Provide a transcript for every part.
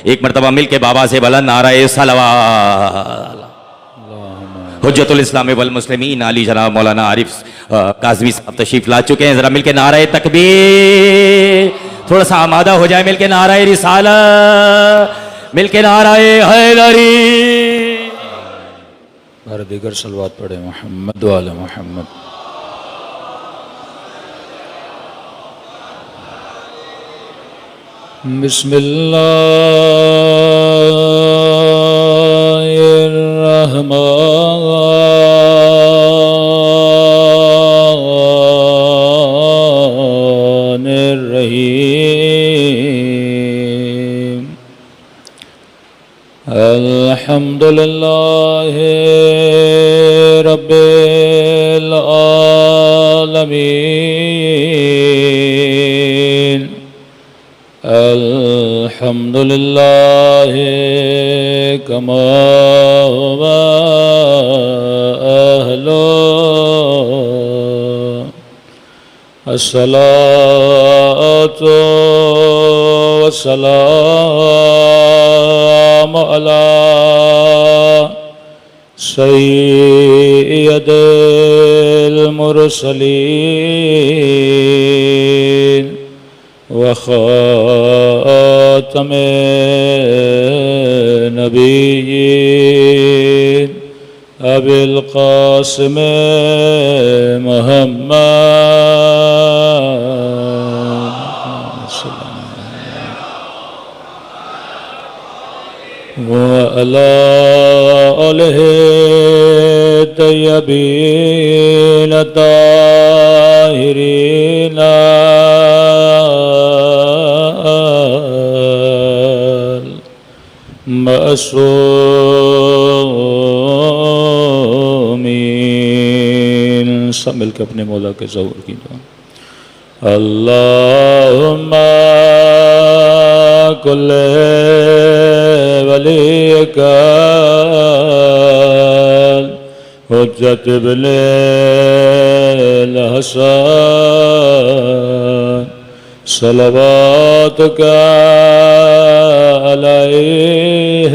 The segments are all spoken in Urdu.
ایک مرتبہ مل کے بابا سے بلند نعرہ صلوات. حجت الاسلام والمسلمین علی جناب مولانا عارف کاظمی صاحب تشریف لا چکے ہیں. ذرا مل کے نعرہ تکبیر. تھوڑا سا آمادہ ہو جائے. مل کے نعرہ رسالت, مل کے نعرہ حیدری. اور دیگر صلوات پڑھے محمد و آل محمد. بسم اللہ الرحمن الرحیم. الحمد للہ رب العالمین. الحمد للہ کما هو أهله. الصلاة والسلام على سيد المرسلين وخاتم النبيين أبي القاسم محمد وعلى آله الطيبين الطاهرين معصومین. سب مل کے اپنے مولا کے ظہور کی دعا. اللہم کل ولیک حجت ابن الحسن صلواتک علیہ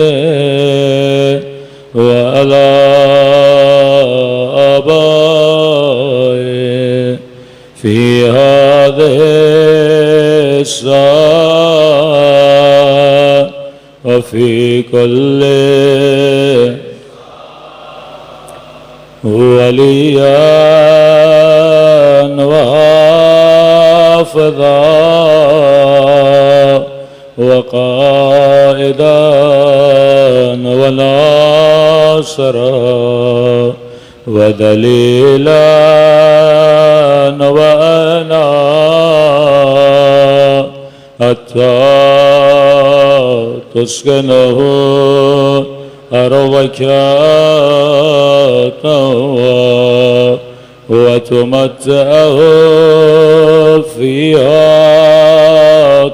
وعلی آبائہ فی هذه الساعة وفي كل وليا وحافظا وقائدا وناصرا ودليلا وأنا حتى تسكنه أرضك وتمتعه فيها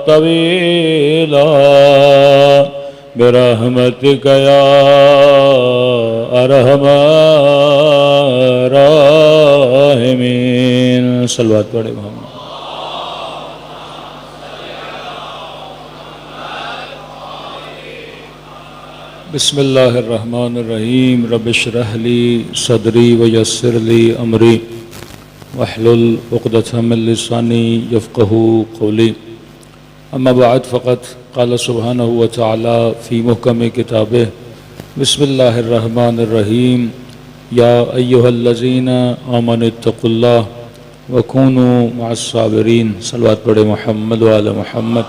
طويلا برحمتك يا أرحم الراحمين. صلوات پڑھے محمد. بسم اللہ الرحمن الرحیم. رب اشرح لی صدری ویسر لی امری واحلل عقدۃ من لسانی یفقہوا قولی. اما بعد فقط قال سبحانہ وتعالی فی محکم کتابہ بسم اللہ الرحمن الرحیم. یا ایہا الذین آمنوا اتقوا اللہ وکونوا مع الصابرین. صلوات پڑھے محمد و آل محمد.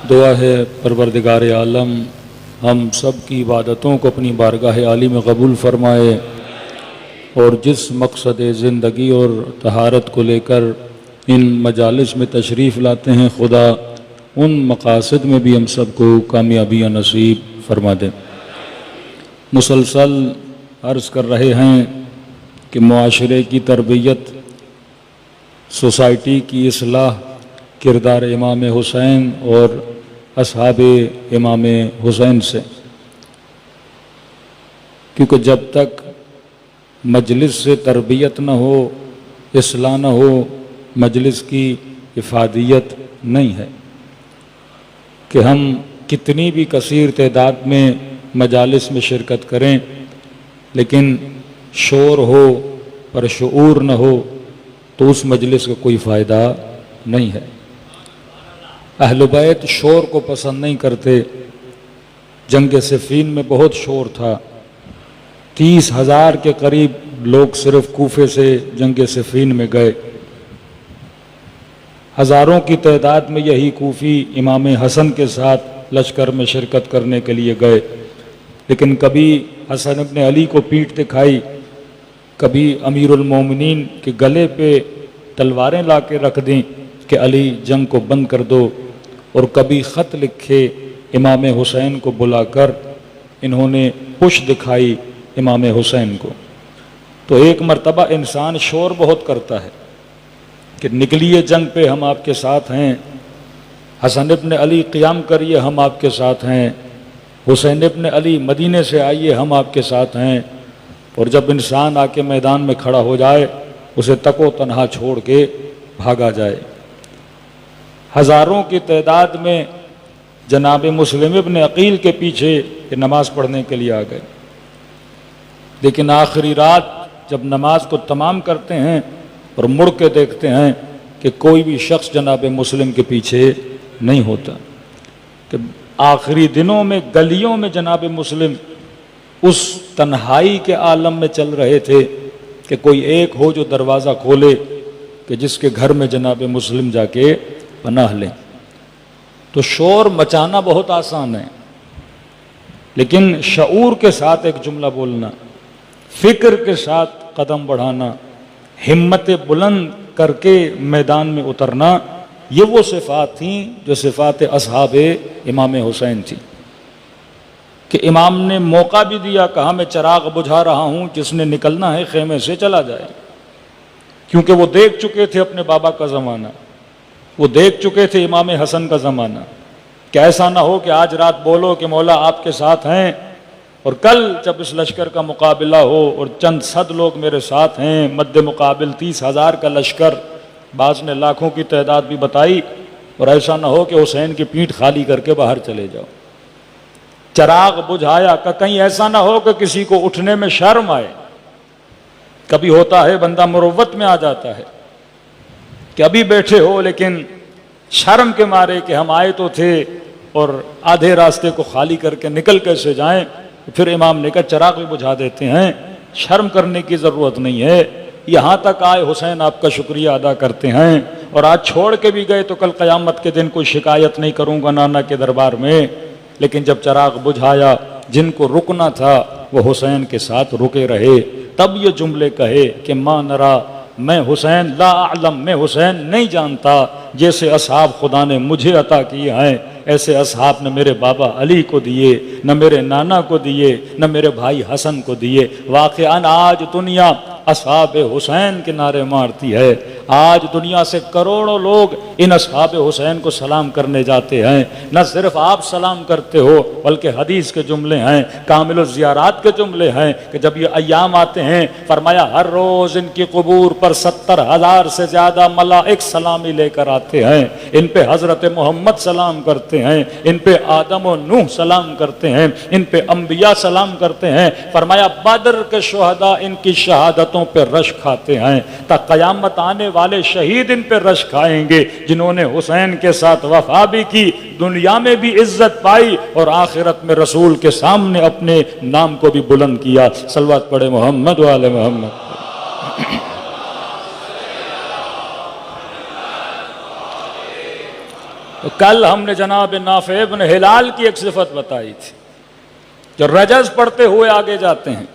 دعا ہے پروردگار عالم ہم سب کی عبادتوں کو اپنی بارگاہ عالی میں قبول فرمائے اور جس مقصد زندگی اور طہارت کو لے کر ان مجالس میں تشریف لاتے ہیں خدا ان مقاصد میں بھی ہم سب کو کامیابیاں نصیب فرما دیں. مسلسل عرض کر رہے ہیں کہ معاشرے کی تربیت، سوسائٹی کی اصلاح کردار امام حسین اور اصحاب امام حسین سے، کیونکہ جب تک مجلس سے تربیت نہ ہو اصلاح نہ ہو، مجلس کی افادیت نہیں ہے کہ ہم کتنی بھی کثیر تعداد میں مجالس میں شرکت کریں، لیکن شور ہو پر شعور نہ ہو تو اس مجلس کا کوئی فائدہ نہیں ہے۔ اہل بیت شور کو پسند نہیں کرتے۔ جنگ صفین میں بہت شور تھا، 30,000 کے قریب لوگ صرف کوفے سے جنگ صفین میں گئے۔ ہزاروں کی تعداد میں یہی کوفی امام حسن کے ساتھ لشکر میں شرکت کرنے کے لیے گئے، لیکن کبھی حسن ابن علی کو پیٹھ دکھائی، کبھی امیر المومنین کے گلے پہ تلواریں لا کے رکھ دیں کہ علی جنگ کو بند کر دو، اور کبھی خط لکھے امام حسین کو بلا کر انہوں نے پش دکھائی امام حسین کو۔ تو ایک مرتبہ انسان شور بہت کرتا ہے کہ نکلیے جنگ پہ، ہم آپ کے ساتھ ہیں، حسن ابن علی قیام کریے، ہم آپ کے ساتھ ہیں، حسین ابن علی مدینے سے آئیے، ہم آپ کے ساتھ ہیں۔ اور جب انسان آ کے میدان میں کھڑا ہو جائے اسے تک و تنہا چھوڑ کے بھاگا جائے۔ ہزاروں کی تعداد میں جناب مسلم ابن عقیل کے پیچھے یہ نماز پڑھنے کے لیے آ گئے، لیکن آخری رات جب نماز کو تمام کرتے ہیں اور مڑ کے دیکھتے ہیں کہ کوئی بھی شخص جناب مسلم کے پیچھے نہیں ہوتا، کہ آخری دنوں میں گلیوں میں جناب مسلم اس تنہائی کے عالم میں چل رہے تھے کہ کوئی ایک ہو جو دروازہ کھولے کہ جس کے گھر میں جناب مسلم جا کے پناہ لیں۔ تو شور مچانا بہت آسان ہے، لیکن شعور کے ساتھ ایک جملہ بولنا، فکر کے ساتھ قدم بڑھانا، ہمت بلند کر کے میدان میں اترنا، یہ وہ صفات تھیں جو صفات اصحاب امام حسین تھیں، کہ امام نے موقع بھی دیا، کہا میں چراغ بجھا رہا ہوں، جس نے نکلنا ہے خیمے سے چلا جائے، کیونکہ وہ دیکھ چکے تھے اپنے بابا کا زمانہ، وہ دیکھ چکے تھے امام حسن کا زمانہ، کہ ایسا نہ ہو کہ آج رات بولو کہ مولا آپ کے ساتھ ہیں، اور کل جب اس لشکر کا مقابلہ ہو اور چند صد لوگ میرے ساتھ ہیں، مد مقابل 30,000 کا لشکر، بعض نے لاکھوں کی تعداد بھی بتائی، اور ایسا نہ ہو کہ حسین کی پیٹھ خالی کر کے باہر چلے جاؤ۔ چراغ بجھایا کہ کہیں ایسا نہ ہو کہ کسی کو اٹھنے میں شرم آئے۔ کبھی ہوتا ہے بندہ مروت میں آ جاتا ہے کہ ابھی بیٹھے ہو لیکن شرم کے مارے کہ ہم آئے تو تھے اور آدھے راستے کو خالی کر کے نکل کیسے جائیں۔ پھر امام نے کہا چراغ بھی بجھا دیتے ہیں، شرم کرنے کی ضرورت نہیں ہے، یہاں تک آئے حسین آپ کا شکریہ ادا کرتے ہیں، اور آج چھوڑ کے بھی گئے تو کل قیامت کے دن کوئی شکایت نہیں کروں گا نانا کے دربار میں۔ لیکن جب چراغ بجھایا، جن کو رکنا تھا وہ حسین کے ساتھ رکے رہے، تب یہ جملے کہے کہ ما نرا، میں حسین لا اعلم، میں حسین نہیں جانتا، جیسے اصحاب خدا نے مجھے عطا کیے ہیں ایسے اصحاب نہ میرے بابا علی کو دیے، نہ میرے نانا کو دیے، نہ میرے بھائی حسن کو دیے۔ واقعاً آج دنیا اصحاب حسین کے نعرے مارتی ہے، آج دنیا سے کروڑوں لوگ ان اصحاب حسین کو سلام کرنے جاتے ہیں۔ نہ صرف آپ سلام کرتے ہو بلکہ حدیث کے جملے ہیں، کامل الزیارات کے جملے ہیں کہ جب یہ ایام آتے ہیں فرمایا ہر روز ان کی قبور پر 70,000 سے زیادہ ملائک سلامی لے کر آتے ہیں، ان پہ حضرت محمد سلام کرتے ہیں، ان پہ آدم و نوح سلام کرتے ہیں، ان پہ انبیاء سلام کرتے ہیں۔ فرمایا بدر کے شہداء ان کی شہادتوں پہ رش کھاتے ہیں، تا قیامت آنے والے شہید ان پہ رش کھائیں گے جنہوں نے حسین کے ساتھ وفا بھی کی، دنیا میں بھی عزت پائی اور آخرت میں رسول کے سامنے اپنے نام کو بھی بلند کیا۔ صلوات پڑھے محمد و آل محمد۔ کل ہم نے جناب نافع بن ہلال کی ایک صفت بتائی تھی جو رجز پڑھتے ہوئے آگے جاتے ہیں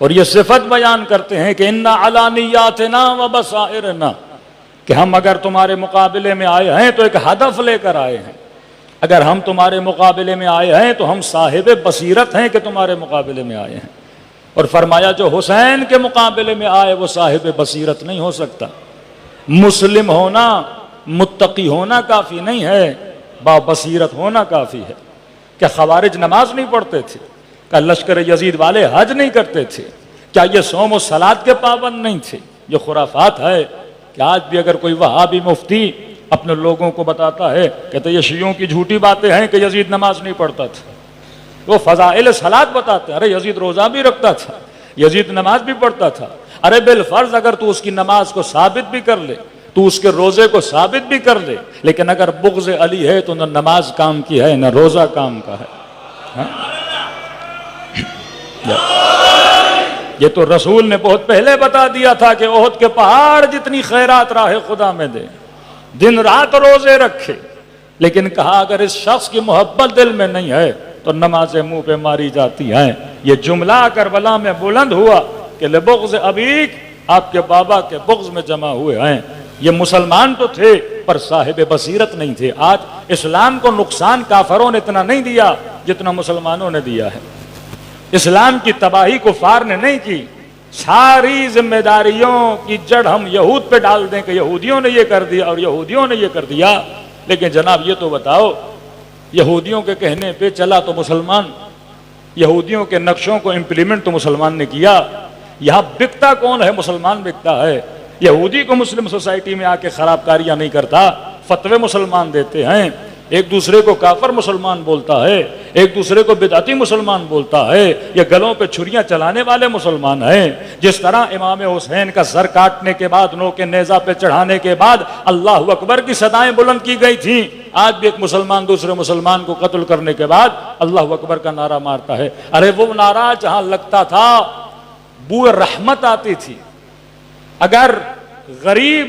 اور یہ صفت بیان کرتے ہیں کہ اِنَّ عَلَىٰ نِيَّاتِنَا وَبَصَائِرِنَا، کہ ہم اگر تمہارے مقابلے میں آئے ہیں تو ایک ہدف لے کر آئے ہیں، اگر ہم تمہارے مقابلے میں آئے ہیں تو ہم صاحب بصیرت ہیں کہ تمہارے مقابلے میں آئے ہیں۔ اور فرمایا جو حسین کے مقابلے میں آئے وہ صاحب بصیرت نہیں ہو سکتا، مسلم ہونا متقی ہونا کافی نہیں ہے، با بصیرت ہونا کافی ہے۔ کہ خوارج نماز نہیں پڑھتے تھے، کہ لشکر یزید والے حج نہیں کرتے تھے، کیا یہ صوم و صلات کے پابند نہیں تھے؟ یہ خرافات ہے کہ آج بھی اگر کوئی وہابی مفتی اپنے لوگوں کو بتاتا ہے، کہتے ہیں یہ شیعوں کی جھوٹی باتیں ہیں کہ یزید نماز نہیں پڑھتا تھا، وہ فضائل صلات بتاتے ہیں، ارے یزید روزہ بھی رکھتا تھا، یزید نماز بھی پڑھتا تھا۔ ارے بالفرض اگر تو اس کی نماز کو ثابت بھی کر لے، تو اس کے روزے کو ثابت بھی کر لے، لیکن اگر بغض علی ہے تو نہ نماز کام کی ہے نہ روزہ کام کا ہے۔ یہ تو رسول نے بہت پہلے بتا دیا تھا کہ احد کے پہاڑ جتنی خیرات راہ خدا میں دے، دن رات روزے رکھے، لیکن کہا اگر اس شخص کی محبت دل میں نہیں ہے تو نمازیں منہ پہ ماری جاتی ہیں۔ یہ جملہ کربلا میں بلند ہوا کہ لبغض ابیک، آپ کے بابا کے بغض میں جمع ہوئے ہیں۔ یہ مسلمان تو تھے پر صاحب بصیرت نہیں تھے۔ آج اسلام کو نقصان کافروں نے اتنا نہیں دیا جتنا مسلمانوں نے دیا ہے۔ اسلام کی تباہی کفار نے نہیں کی، ساری ذمہ داریوں کی جڑ ہم یہود پہ ڈال دیں کہ یہودیوں نے یہ کر دیا اور یہودیوں نے یہ کر دیا۔ لیکن جناب یہ تو بتاؤ، یہودیوں کے کہنے پہ چلا تو مسلمان، یہودیوں کے نقشوں کو امپلیمنٹ تو مسلمان نے کیا۔ یہاں بکتا کون ہے؟ مسلمان بکتا ہے۔ یہودی کو مسلم سوسائٹی میں آ کے خراب کاریاں نہیں کرتا، فتوے مسلمان دیتے ہیں، ایک دوسرے کو کافر مسلمان بولتا ہے، ایک دوسرے کو بدعتی مسلمان بولتا ہے، یہ گلوں پہ چھریاں چلانے والے مسلمان ہیں۔ جس طرح امام حسین کا سر کاٹنے کے بعد، نو کے نیزہ پہ چڑھانے کے بعد اللہ اکبر کی صدائیں بلند کی گئی تھیں، آج بھی ایک مسلمان دوسرے مسلمان کو قتل کرنے کے بعد اللہ اکبر کا نعرہ مارتا ہے۔ ارے وہ نعرہ جہاں لگتا تھا بو رحمت آتی تھی۔ اگر غریب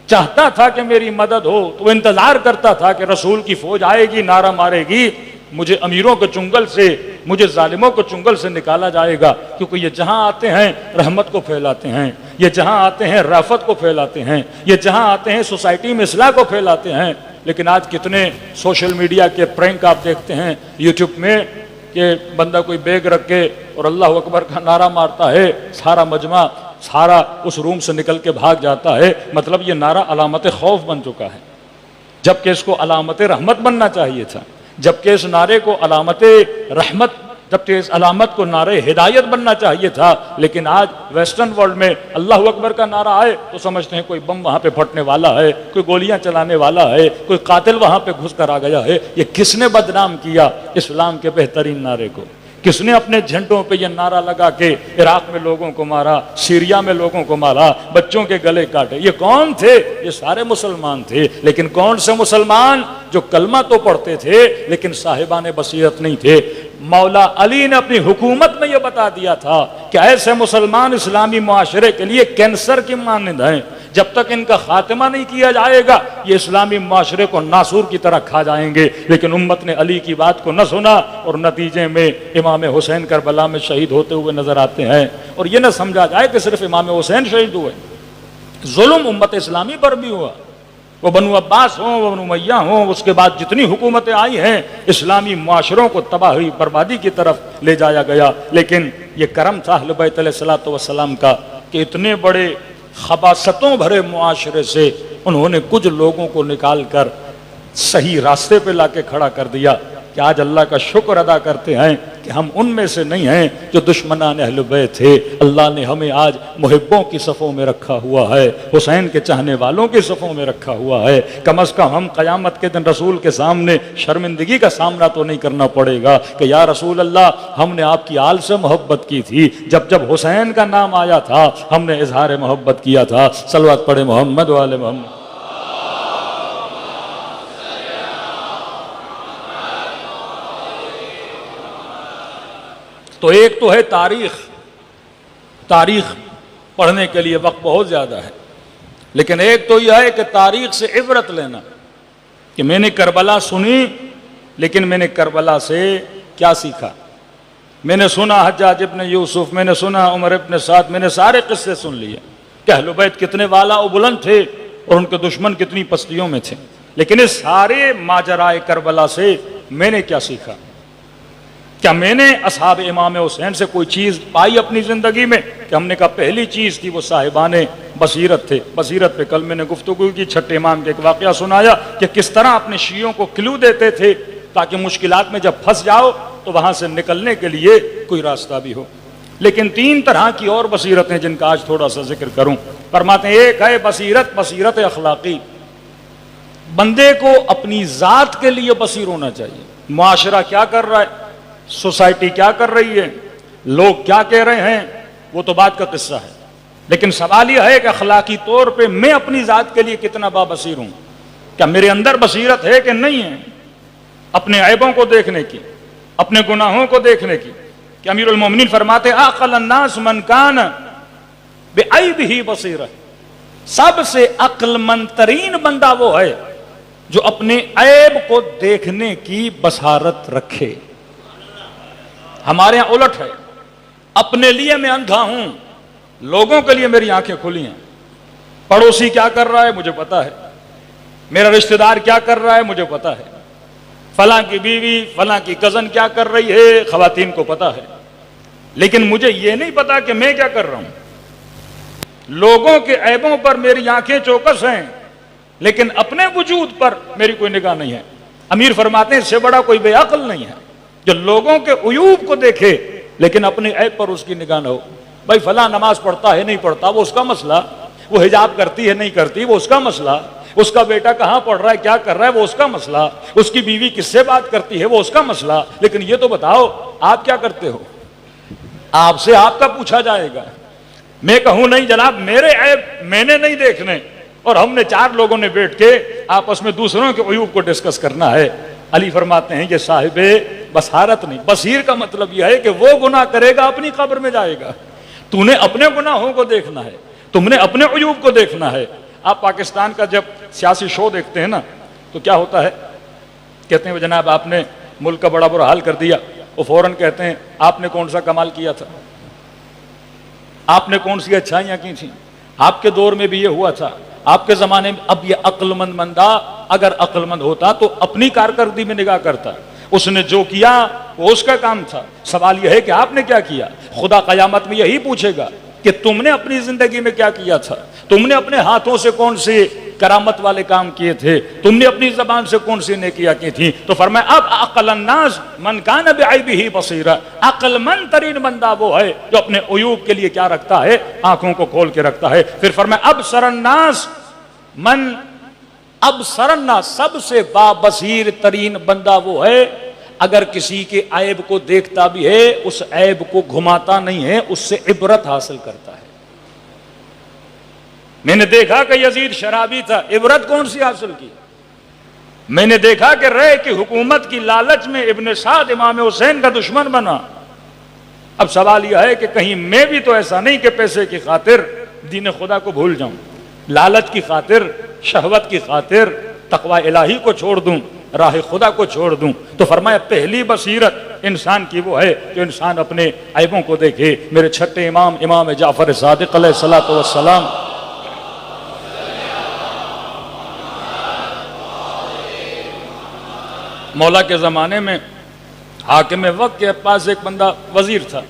چاہتا تھا کہ میری مدد ہو تو وہ انتظار کرتا تھا کہ رسول کی فوج آئے گی، نعرہ مارے گی، مجھے امیروں کے چنگل سے، مجھے ظالموں کے چنگل سے نکالا جائے گا، کیونکہ یہ جہاں آتے ہیں رحمت کو پھیلاتے ہیں، یہ جہاں آتے ہیں رافت کو پھیلاتے ہیں، یہ جہاں آتے ہیں سوسائٹی میں اصلاح کو پھیلاتے ہیں۔ لیکن آج کتنے سوشل میڈیا کے پرینک آپ دیکھتے ہیں یوٹیوب میں کہ بندہ کوئی بیگ رکھ کے اور اللہ اکبر کا نعرہ مارتا ہے، سارا مجمع سارا اس روم سے نکل کے بھاگ جاتا ہے۔ مطلب یہ نعرہ علامت خوف بن چکا ہے، جبکہ اس کو علامت رحمت بننا چاہیے تھا، جبکہ اس نعرے کو علامت رحمت، جبکہ اس علامت کو نعرے ہدایت بننا چاہیے تھا۔ لیکن آج ویسٹرن ورلڈ میں اللہ اکبر کا نعرہ آئے تو سمجھتے ہیں کوئی بم وہاں پہ پھٹنے والا ہے، کوئی گولیاں چلانے والا ہے، کوئی قاتل وہاں پہ گھس کر آ گیا ہے۔ یہ کس نے بدنام کیا اسلام کے بہترین نعرے کو؟ کس نے اپنے جھنڈوں پہ یہ نعرہ لگا کے عراق میں لوگوں کو مارا، سیریا میں لوگوں کو مارا، بچوں کے گلے کاٹے؟ یہ کون تھے؟ یہ سارے مسلمان تھے۔ لیکن کون سے مسلمان؟ جو کلمہ تو پڑھتے تھے لیکن صاحبان بصیرت نہیں تھے۔ مولا علی نے اپنی حکومت میں یہ بتا دیا تھا کہ ایسے مسلمان اسلامی معاشرے کے لیے کینسر کی مانند ہیں، جب تک ان کا خاتمہ نہیں کیا جائے گا یہ اسلامی معاشرے کو ناسور کی طرح کھا جائیں گے۔ لیکن امت نے علی کی بات کو نہ سنا اور نتیجے میں امام حسین کربلا میں شہید ہوتے ہوئے نظر آتے ہیں۔ اور یہ نہ سمجھا جائے کہ صرف امام حسین شہید ہوئے، ظلم امت اسلامی پر بھی ہوا، وہ بنو عباس ہوں، وہ بنو امیہ ہوں، اس کے بعد جتنی حکومتیں آئی ہیں اسلامی معاشروں کو تباہی بربادی کی طرف لے جایا گیا۔ لیکن یہ کرم تھا اہل بیت علیہ الصلوۃ والسلام کا کہ اتنے بڑے خباثتوں بھرے معاشرے سے انہوں نے کچھ لوگوں کو نکال کر صحیح راستے پہ لا کے کھڑا کر دیا کہ آج اللہ کا شکر ادا کرتے ہیں کہ ہم ان میں سے نہیں ہیں جو دشمنان اہل بیت تھے۔ اللہ نے ہمیں آج محبوں کی صفوں میں رکھا ہوا ہے، حسین کے چاہنے والوں کی صفوں میں رکھا ہوا ہے۔ کم از کم ہم قیامت کے دن رسول کے سامنے شرمندگی کا سامنا تو نہیں کرنا پڑے گا کہ یا رسول اللہ ہم نے آپ کی آل سے محبت کی تھی، جب جب حسین کا نام آیا تھا ہم نے اظہار محبت کیا تھا۔ صلوات پڑھے محمد و آل محمد۔ تو ایک تو ہے تاریخ پڑھنے کے لیے وقت بہت زیادہ ہے، لیکن ایک تو یہ ہے کہ تاریخ سے عبرت لینا کہ میں نے کربلا سنی لیکن میں نے کربلا سے کیا سیکھا۔ میں نے سنا حجاج ابن یوسف، میں نے سنا عمر ابن سعد، میں نے سارے قصے سن لیے کہ اہل بیت کتنے والا و بلند تھے اور ان کے دشمن کتنی پستیوں میں تھے، لیکن اس سارے ماجرائے کربلا سے میں نے کیا سیکھا؟ کیا میں نے اصحاب امام حسین سے کوئی چیز پائی اپنی زندگی میں؟ کہ ہم نے کہا پہلی چیز تھی وہ صاحبان بصیرت تھے۔ بصیرت پہ کل میں نے گفتگو کی، چھٹے امام کے ایک واقعہ سنایا کہ کس طرح اپنے شیعوں کو کلو دیتے تھے تاکہ مشکلات میں جب پھنس جاؤ تو وہاں سے نکلنے کے لیے کوئی راستہ بھی ہو۔ لیکن 3 طرح کی اور بصیرتیں جن کا آج تھوڑا سا ذکر کروں. فرماتے ہیں ایک ہے بصیرت اخلاقی. بندے کو اپنی ذات کے لیے بصیر ہونا چاہیے. معاشرہ کیا کر رہا ہے, سوسائٹی کیا کر رہی ہے, لوگ کیا کہہ رہے ہیں, وہ تو بات کا قصہ ہے. لیکن سوال یہ ہے کہ اخلاقی طور پہ میں اپنی ذات کے لیے کتنا بابصیر ہوں. کیا میرے اندر بصیرت ہے کہ نہیں ہے اپنے عیبوں کو دیکھنے کی, اپنے گناہوں کو دیکھنے کی. کہ امیر المومنین فرماتے ہیں عقل الناس من کان بعیبہ بصیرہ. سب سے عقل مند ترین بندہ وہ ہے جو اپنے عیب کو دیکھنے کی بصارت رکھے. ہمارے ہاں الٹ ہے, اپنے لیے میں اندھا ہوں, لوگوں کے لیے میری آنکھیں کھلی ہیں. پڑوسی کیا کر رہا ہے مجھے پتا ہے, میرا رشتہ دار کیا کر رہا ہے مجھے پتا ہے, فلاں کی بیوی فلاں کی کزن کیا کر رہی ہے خواتین کو پتا ہے. لیکن مجھے یہ نہیں پتا کہ میں کیا کر رہا ہوں. لوگوں کے عیبوں پر میری آنکھیں چوکس ہیں لیکن اپنے وجود پر میری کوئی نگاہ نہیں ہے. امیر فرماتے ہیں اس سے بڑا کوئی بے عقل نہیں ہے جو لوگوں کے عیوب کو دیکھے لیکن اپنے عیب پر اس کی نگاہ نہ ہو. بھائی فلاں نماز پڑھتا ہے نہیں پڑھتا وہ اس کا مسئلہ, وہ حجاب کرتی ہے نہیں کرتی وہ اس کا مسئلہ, اس کا بیٹا کہاں پڑھ رہا ہے کیا کر رہا ہے وہ اس کا مسئلہ, اس کی بیوی کس سے بات کرتی ہے وہ اس کا مسئلہ. لیکن یہ تو بتاؤ آپ کیا کرتے ہو, آپ سے آپ کا پوچھا جائے گا. میں کہوں نہیں جناب میرے عیب میں نے نہیں دیکھنے, اور ہم نے 4 لوگوں نے بیٹھ کے آپس میں دوسروں کے عیوب کو ڈسکس کرنا ہے. علی فرماتے ہیں یہ صاحب بصارت نہیں. بصیر کا مطلب یہ ہے کہ وہ گناہ کرے گا اپنی قبر میں جائے گا. تو نے اپنے گناہوں کو دیکھنا ہے, تم نے اپنے عیوب کو دیکھنا ہے. آپ پاکستان کا جب سیاسی شو دیکھتے ہیں نا تو کیا ہوتا ہے, کہتے ہیں جناب آپ نے ملک کا بڑا برا حال کر دیا. وہ فوراً کہتے ہیں آپ نے کون سا کمال کیا تھا, آپ نے کون سی اچھائیاں کی تھیں, آپ کے دور میں بھی یہ ہوا تھا, آپ کے زمانے میں. اب یہ عقل مند بندہ اگر عقل مند ہوتا تو اپنی کارکردگی میں نگاہ کرتا. اس نے جو کیا وہ اس کا کام تھا. سوال یہ ہے کہ آپ نے کیا کیا. خدا قیامت میں یہی پوچھے گا کہ تم نے اپنی زندگی میں کیا کیا تھا, تم نے اپنے ہاتھوں سے کون سے کرامت والے کام کیے تھے, تم نے اپنی زبان سے کون سی نیکیاں کی تھیں. تو فرمایا اب عقل الناس من کان بعیبہ بصیرہ. عقل مند ترین بندہ وہ ہے جو اپنے عیوب کے لیے کیا رکھتا ہے, آنکھوں کو کھول کے رکھتا ہے. پھر فرمایا ابصر الناس من ابصر الناس, سب سے بابصیر ترین بندہ وہ ہے اگر کسی کے عیب کو دیکھتا بھی ہے اس عیب کو گھماتا نہیں ہے, اس سے عبرت حاصل کرتا ہے. میں نے دیکھا کہ یزید شرابی تھا, عبرت کون سی حاصل کی. میں نے دیکھا کہ رے کی حکومت کی لالچ میں ابن سعد امام حسین کا دشمن بنا. اب سوال یہ ہے کہ کہیں میں بھی تو ایسا نہیں کہ پیسے کی خاطر دین خدا کو بھول جاؤں, لالچ کی خاطر, شہوت کی خاطر تقوی الہی کو چھوڑ دوں, راہ خدا کو چھوڑ دوں. تو فرمایا پہلی بصیرت انسان کی وہ ہے کہ انسان اپنے عیبوں کو دیکھے. میرے چھٹے امام امام جعفر صادق علیہ الصلوۃ والسلام مولا کے زمانے میں حاکم وقت کے پاس ایک بندہ وزیر تھا.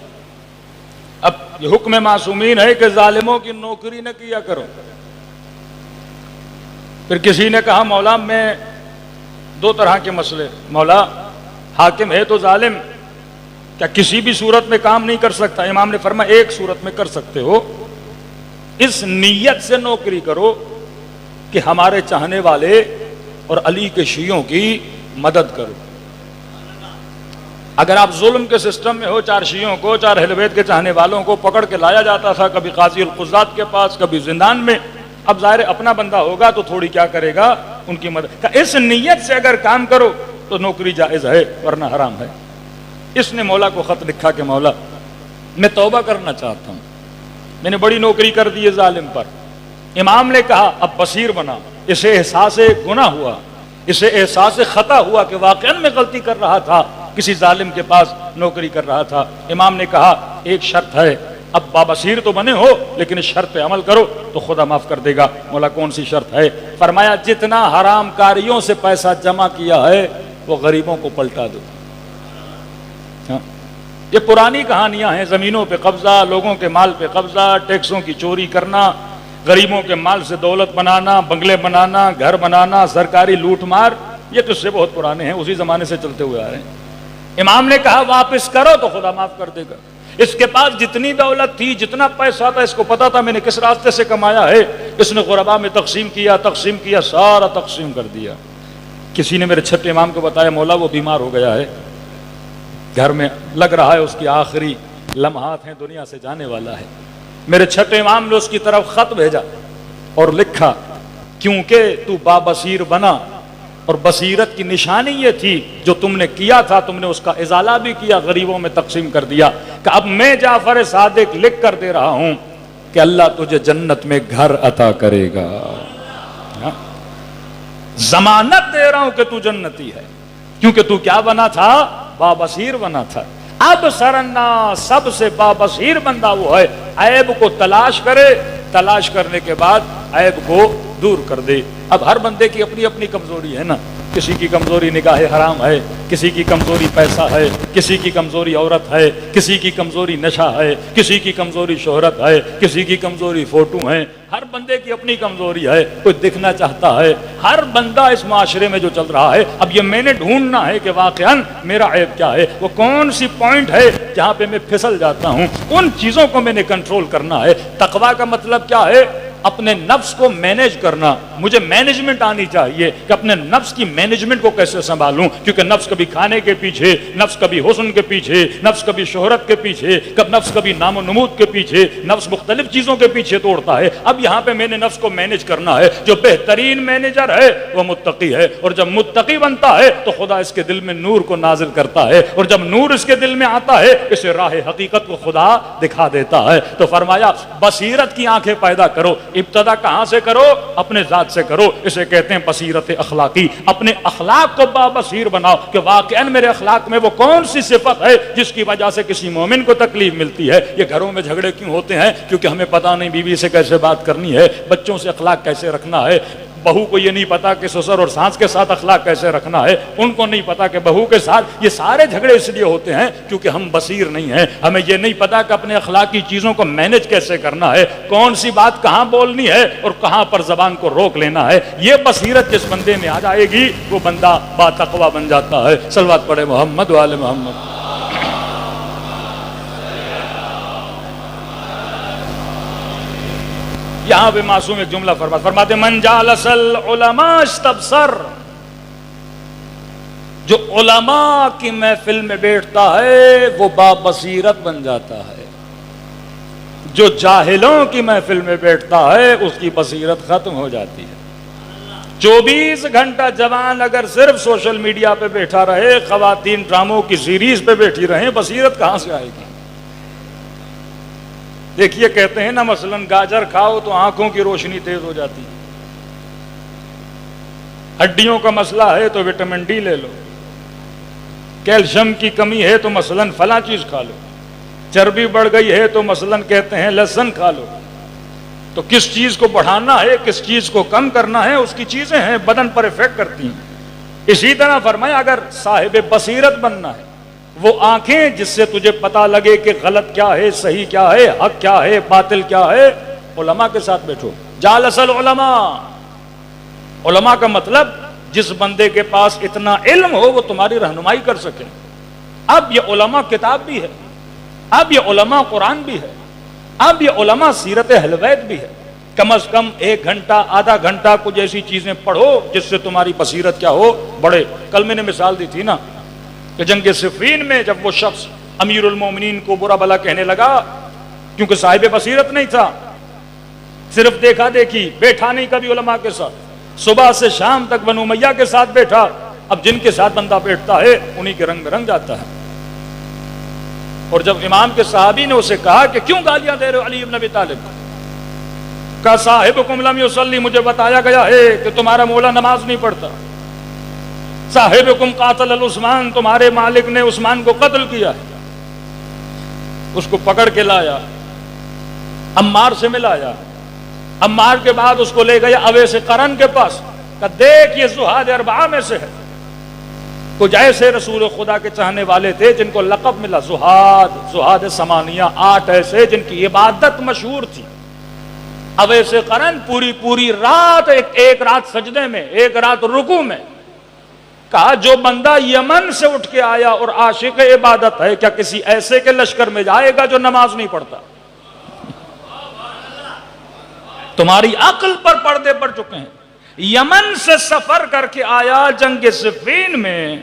اب یہ حکم معصومین ہے کہ ظالموں کی نوکری نہ کیا کرو. پھر کسی نے کہا مولا میں 2 طرح کے مسئلے, مولا حاکم ہے تو ظالم, کیا کسی بھی صورت میں کام نہیں کر سکتا. امام نے فرمایا ایک صورت میں کر سکتے ہو, اس نیت سے نوکری کرو کہ ہمارے چاہنے والے اور علی کے شیعوں کی مدد کرو. اگر آپ ظلم کے سسٹم میں ہو, 4 شیعوں کو 4 اہل بیت کے چاہنے والوں کو پکڑ کے لایا جاتا تھا, کبھی قاضی القضات کے پاس کبھی زندان میں. اب ظاہر اپنا بندہ ہوگا تو تھوڑی کیا کرے گا ان کی مدد. اس نیت سے اگر کام کرو تو نوکری جائز ہے ورنہ حرام ہے. اس نے مولا کو خط لکھا کہ مولا میں توبہ کرنا چاہتا ہوں, میں نے بڑی نوکری کر دی ہے ظالم پر. امام نے کہا اب بصیر بنا, اسے احساس گناہ ہوا, اسے احساس خطا ہوا کہ واقعا میں غلطی کر رہا تھا, کسی ظالم کے پاس نوکری کر رہا تھا. امام نے کہا ایک شرط ہے, اب بابصیر تو بنے ہو لیکن اس شرط پہ عمل کرو تو خدا معاف کر دے گا. مولا کون سی شرط ہے؟ فرمایا جتنا حرام کاریوں سے پیسہ جمع کیا ہے وہ غریبوں کو پلٹا دو. یہ پرانی کہانیاں ہیں, زمینوں پہ قبضہ, لوگوں کے مال پہ قبضہ, ٹیکسوں کی چوری کرنا, غریبوں کے مال سے دولت بنانا, بنگلے بنانا, گھر بنانا, سرکاری لوٹ مار, یہ قصے بہت پرانے ہیں, اسی زمانے سے چلتے ہوئے آ رہے ہیں. امام نے کہا واپس کرو تو خدا معاف کر دے گا. اس کے پاس جتنی دولت تھی، جتنا پیسہ تھا، اس کو پتا تھا میں نے کس راستے سے کمایا ہے، اس نے غربا میں تقسیم کیا، سارا تقسیم کر دیا۔ کسی نے میرے چھٹے امام کو بتایا مولا وہ بیمار ہو گیا ہے، گھر میں لگ رہا ہے اس کی آخری لمحات ہیں، دنیا سے جانے والا ہے۔ میرے چھٹے امام نے اس کی طرف خط بھیجا اور لکھا کیونکہ تو بابصیر بنا اور بصیرت کی نشانی یہ تھی جو تم نے کیا تھا، تم نے اس کا ازالہ بھی کیا، غریبوں میں تقسیم کر دیا، کہ اب میں جعفر صادق لکھ کر دے رہا ہوں کہ اللہ تجھے جنت میں گھر عطا کرے گا، ضمانت دے رہا ہوں کہ تو جنتی ہے، کیونکہ تو کیا بنا تھا؟ بابصیر بنا تھا۔ اب سرنا سب سے بابصیر بندہ وہ ہے عیب کو تلاش کرے، تلاش کرنے کے بعد عیب کو دور کر دے۔ اب ہر بندے کی اپنی اپنی کمزوری ہے نا، کسی کی کمزوری نگاہ حرام ہے، کسی کی کمزوری پیسہ ہے، کسی کی کمزوری عورت ہے، کسی کی کمزوری نشہ ہے، کسی کی کمزوری شہرت ہے، کسی کی کمزوری فوٹو ہے، ہر بندے کی اپنی کمزوری ہے، کوئی دکھنا چاہتا ہے، ہر بندہ اس معاشرے میں جو چل رہا ہے، اب یہ میں نے ڈھونڈنا ہے کہ واقعاً میرا عیب کیا ہے، وہ کون سی پوائنٹ ہے جہاں پہ میں پھسل جاتا ہوں، ان چیزوں کو میں نے کنٹرول کرنا ہے۔ تقویٰ کا مطلب کیا ہے؟ اپنے نفس کو مینیج کرنا، مجھے مینجمنٹ آنی چاہیے کہ اپنے نفس کی مینجمنٹ کو کیسے سنبھالوں، کیونکہ نفس کبھی کھانے کے پیچھے، نفس کبھی حسن کے پیچھے، نفس کبھی شہرت کے پیچھے، نفس کبھی نام و نمود کے پیچھے، نفس مختلف چیزوں کے پیچھے توڑتا ہے۔ اب یہاں پہ میں نے نفس کو مینیج کرنا ہے، جو بہترین مینیجر ہے وہ متقی ہے، اور جب متقی بنتا ہے تو خدا اس کے دل میں نور کو نازل کرتا ہے، اور جب نور اس کے دل میں آتا ہے اسے راہ حقیقت کو خدا دکھا دیتا ہے۔ تو فرمایا بصیرت کی آنکھیں پیدا کرو، ابتدا کہاں سے کرو؟ اپنے ذات سے کرو، اسے کہتے ہیں بصیرت اخلاقی۔ اپنے اخلاق کو بابصیر بناؤ کہ واقعاً میرے اخلاق میں وہ کون سی صفت ہے جس کی وجہ سے کسی مومن کو تکلیف ملتی ہے۔ یہ گھروں میں جھگڑے کیوں ہوتے ہیں؟ کیونکہ ہمیں پتہ نہیں بیوی سے کیسے بات کرنی ہے، بچوں سے اخلاق کیسے رکھنا ہے، بہو کو یہ نہیں پتا کہ سسر اور ساس کے ساتھ اخلاق کیسے رکھنا ہے، ان کو نہیں پتا کہ بہو کے ساتھ۔ یہ سارے جھگڑے اس لیے ہوتے ہیں کیونکہ ہم بصیر نہیں ہیں، ہمیں یہ نہیں پتا کہ اپنے اخلاقی چیزوں کو مینیج کیسے کرنا ہے، کون سی بات کہاں بولنی ہے اور کہاں پر زبان کو روک لینا ہے۔ یہ بصیرت جس بندے میں آ جائے گی وہ بندہ با تقویٰ بن جاتا ہے۔ صلوات پڑھے محمد وآل محمد۔ یہاں پہ معصوم ایک جملہ فرماتے من جالس العلماء استبصر، جو علماء کی محفل میں بیٹھتا ہے وہ بابصیرت بن جاتا ہے، جو جاہلوں کی محفل میں بیٹھتا ہے اس کی بصیرت ختم ہو جاتی ہے۔ 24 گھنٹہ جوان اگر صرف سوشل میڈیا پہ بیٹھا رہے، خواتین ڈراموں کی سیریز پہ بیٹھی رہیں، بصیرت کہاں سے آئے گی؟ دیکھیے کہتے ہیں نا مثلاً گاجر کھاؤ تو آنکھوں کی روشنی تیز ہو جاتی، ہڈیوں کا مسئلہ ہے تو وٹامن ڈی لے لو، کیلشیم کی کمی ہے تو مثلاً فلاں چیز کھا لو، چربی بڑھ گئی ہے تو مثلاً کہتے ہیں لہسن کھا لو۔ تو کس چیز کو بڑھانا ہے، کس چیز کو کم کرنا ہے، اس کی چیزیں ہیں، بدن پر افیکٹ کرتی ہیں۔ اسی طرح فرمایا اگر صاحب بصیرت بننا ہے، وہ آنکھیں جس سے تجھے پتا لگے کہ غلط کیا ہے، صحیح کیا ہے، حق کیا ہے، باطل کیا ہے، علماء کے ساتھ بیٹھو۔ جالس العلماء، علماء کا مطلب جس بندے کے پاس اتنا علم ہو وہ تمہاری رہنمائی کر سکے۔ اب یہ علماء کتاب بھی ہے، اب یہ علماء قرآن بھی ہے، اب یہ علماء سیرت اہل بیت بھی ہے۔ کم از کم 1 گھنٹہ آدھا گھنٹہ کچھ ایسی چیزیں پڑھو جس سے تمہاری بصیرت کیا ہو، بڑھے۔ کل میں نے مثال دی تھی نا کہ جنگ صفین میں جب وہ شخص امیر المومنین کو برا بھلا کہنے لگا کیونکہ صاحب بصیرت نہیں تھا، صرف دیکھا دیکھی، بیٹھا نہیں کبھی علماء کے ساتھ، صبح سے شام تک بنو امیہ کے ساتھ بیٹھا، اب جن کے ساتھ بندہ بیٹھتا ہے انہی کے رنگ میں رنگ جاتا ہے۔ اور جب امام کے صحابی نے اسے کہا کہ کیوں گالیاں دے رہے ہو علی بن ابی طالب کو، کہا صاحبکم لم یصلی، مجھے بتایا گیا ہے کہ تمہارا مولا نماز نہیں پڑھتا، صاحبکم قاتل العثمان، تمہارے مالک نے عثمان کو قتل کیا ہے۔ اس کو پکڑ کے لایا، عمار سے ملایا، عمار کے بعد اس کو لے گیا اویس قرن کے پاس، کہا دیکھ یہ زہاد اربعہ میں سے ہے۔ کچھ ایسے رسول خدا کے چاہنے والے تھے جن کو لقب ملا زہاد سمانیہ، 8 ایسے جن کی عبادت مشہور تھی۔ اویس قرن پوری رات ایک رات سجدے میں، ایک رات رکوع میں، کہا جو بندہ یمن سے اٹھ کے آیا اور عاشق عبادت ہے، کیا کسی ایسے کے لشکر میں جائے گا جو نماز نہیں پڑھتا؟ تمہاری عقل پر پردے پڑ چکے ہیں. یمن سے سفر کر کے آیا جنگ صفین میں،